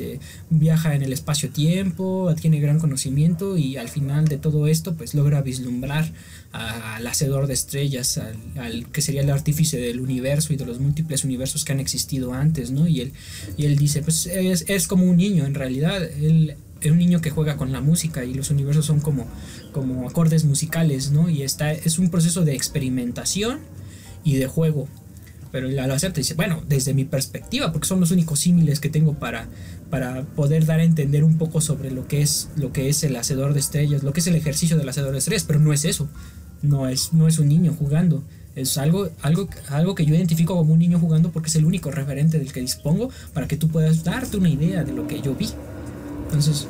[SPEAKER 1] viaja en el espacio-tiempo, adquiere gran conocimiento, y al final de todo esto pues logra vislumbrar al Hacedor de Estrellas, al que sería el artífice del universo y de los múltiples universos que han existido antes, ¿no? Y él dice, pues es como un niño en realidad. Él es un niño que juega con la música, y los universos son como acordes musicales, ¿no? Y es un proceso de experimentación y de juego. Pero al acepta, dice, bueno, desde mi perspectiva, porque son los únicos símiles que tengo para poder dar a entender un poco sobre lo que es el Hacedor de Estrellas, lo que es el ejercicio del Hacedor de Estrellas, pero no es eso. No es un niño jugando. Es algo que yo identifico como un niño jugando, porque es el único referente del que dispongo para que tú puedas darte una idea de lo que yo vi. Entonces,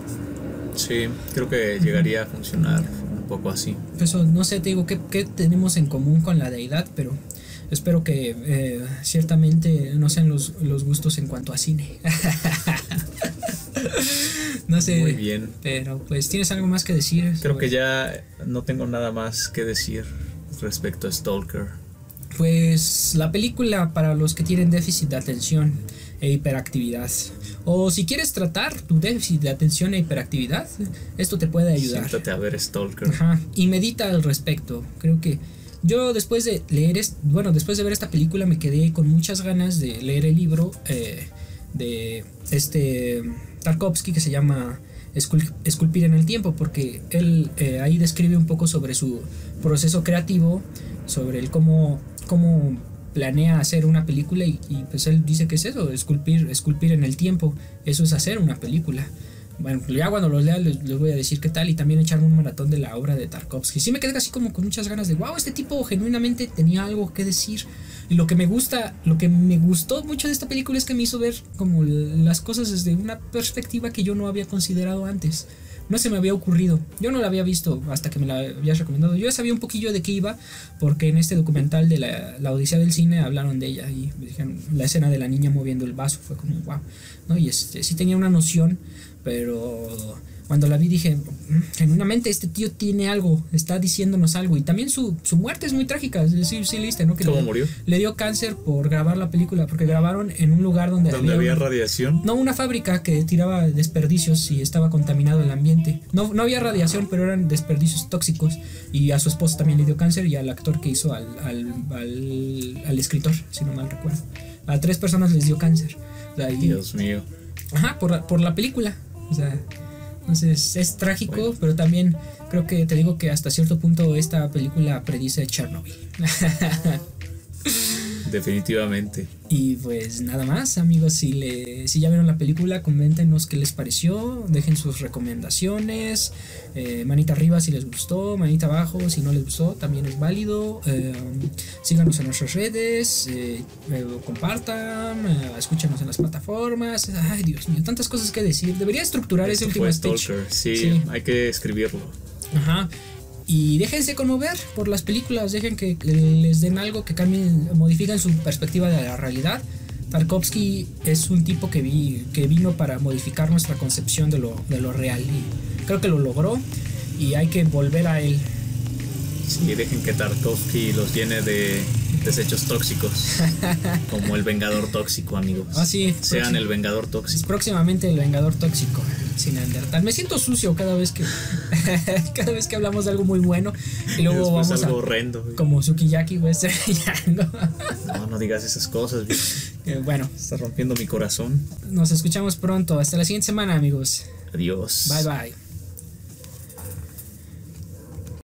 [SPEAKER 2] sí, creo que llegaría a funcionar un poco así.
[SPEAKER 1] Eso, no sé, te digo, ¿qué tenemos en común con la deidad? Pero espero que ciertamente no sean los gustos en cuanto a cine. No sé.
[SPEAKER 2] Muy bien.
[SPEAKER 1] Pero pues, ¿tienes algo más que decir?
[SPEAKER 2] Creo que ya no tengo nada más que decir respecto a Stalker.
[SPEAKER 1] Pues la película para los que tienen déficit de atención e hiperactividad, o si quieres tratar tu déficit de atención e hiperactividad, esto te puede ayudar.
[SPEAKER 2] Siéntate a ver Stalker.
[SPEAKER 1] Ajá, y medita al respecto. Creo que yo después de ver esta película me quedé con muchas ganas de leer el libro de Tarkovsky, que se llama Esculpir en el Tiempo, porque él ahí describe un poco sobre su proceso creativo, sobre el cómo planea hacer una película, y pues él dice que es eso, esculpir en el tiempo. Eso es hacer una película. Bueno, ya cuando los lea les voy a decir qué tal, y también echarme un maratón de la obra de Tarkovsky. Sí me quedé así como con muchas ganas de, wow, este tipo genuinamente tenía algo que decir. Y lo que me gustó mucho de esta película es que me hizo ver como las cosas desde una perspectiva que yo no había considerado antes. No se me había ocurrido. Yo no la había visto hasta que me la habías recomendado. Yo ya sabía un poquillo de qué iba, porque en este documental de la Odisea del Cine hablaron de ella, y me dijeron, la escena de la niña moviendo el vaso fue como wow, ¿no? Y sí tenía una noción, pero cuando la vi dije, genuinamente este tío tiene algo, está diciéndonos algo. Y también su muerte es muy trágica. Sí leíste, ¿no? Que
[SPEAKER 2] ¿Cómo murió?
[SPEAKER 1] Le dio cáncer por grabar la película, porque grabaron en un lugar donde
[SPEAKER 2] había radiación.
[SPEAKER 1] No, una fábrica que tiraba desperdicios y estaba contaminado el ambiente. No había radiación, pero eran desperdicios tóxicos. Y a su esposa también le dio cáncer, y al actor que hizo al escritor, si no mal recuerdo. A 3 personas les dio cáncer. O sea,
[SPEAKER 2] Dios mío.
[SPEAKER 1] Ajá, por la película. O sea, entonces es trágico, bueno, pero también creo que te digo que hasta cierto punto esta película predice Chernobyl.
[SPEAKER 2] Definitivamente.
[SPEAKER 1] Y pues nada más, amigos, si ya vieron la película, coméntenos qué les pareció, dejen sus recomendaciones, manita arriba si les gustó, manita abajo si no les gustó, también es válido. Síganos en nuestras redes, compartan, escúchenos en las plataformas. Ay, Dios mío, tantas cosas que decir. Debería estructurar ese último speech.
[SPEAKER 2] Sí, hay que escribirlo.
[SPEAKER 1] Ajá. Y déjense conmover por las películas, dejen que les den algo, que cambien, modifiquen su perspectiva de la realidad. Tarkovsky es un tipo que vino para modificar nuestra concepción de lo real, y creo que lo logró, y hay que volver a él.
[SPEAKER 2] Sí, dejen que Tarkovsky los llene de desechos tóxicos, como el Vengador Tóxico, amigos.
[SPEAKER 1] Sí,
[SPEAKER 2] sean el Vengador Tóxico.
[SPEAKER 1] Próximamente el Vengador Tóxico, sin Neandertal. Me siento sucio cada vez que hablamos de algo muy bueno, y luego
[SPEAKER 2] vamos
[SPEAKER 1] algo
[SPEAKER 2] horrendo,
[SPEAKER 1] como Sukiyaki, güey.
[SPEAKER 2] No digas esas cosas,
[SPEAKER 1] bueno,
[SPEAKER 2] está rompiendo mi corazón.
[SPEAKER 1] Nos escuchamos pronto. Hasta la siguiente semana, amigos.
[SPEAKER 2] Adiós.
[SPEAKER 1] Bye bye.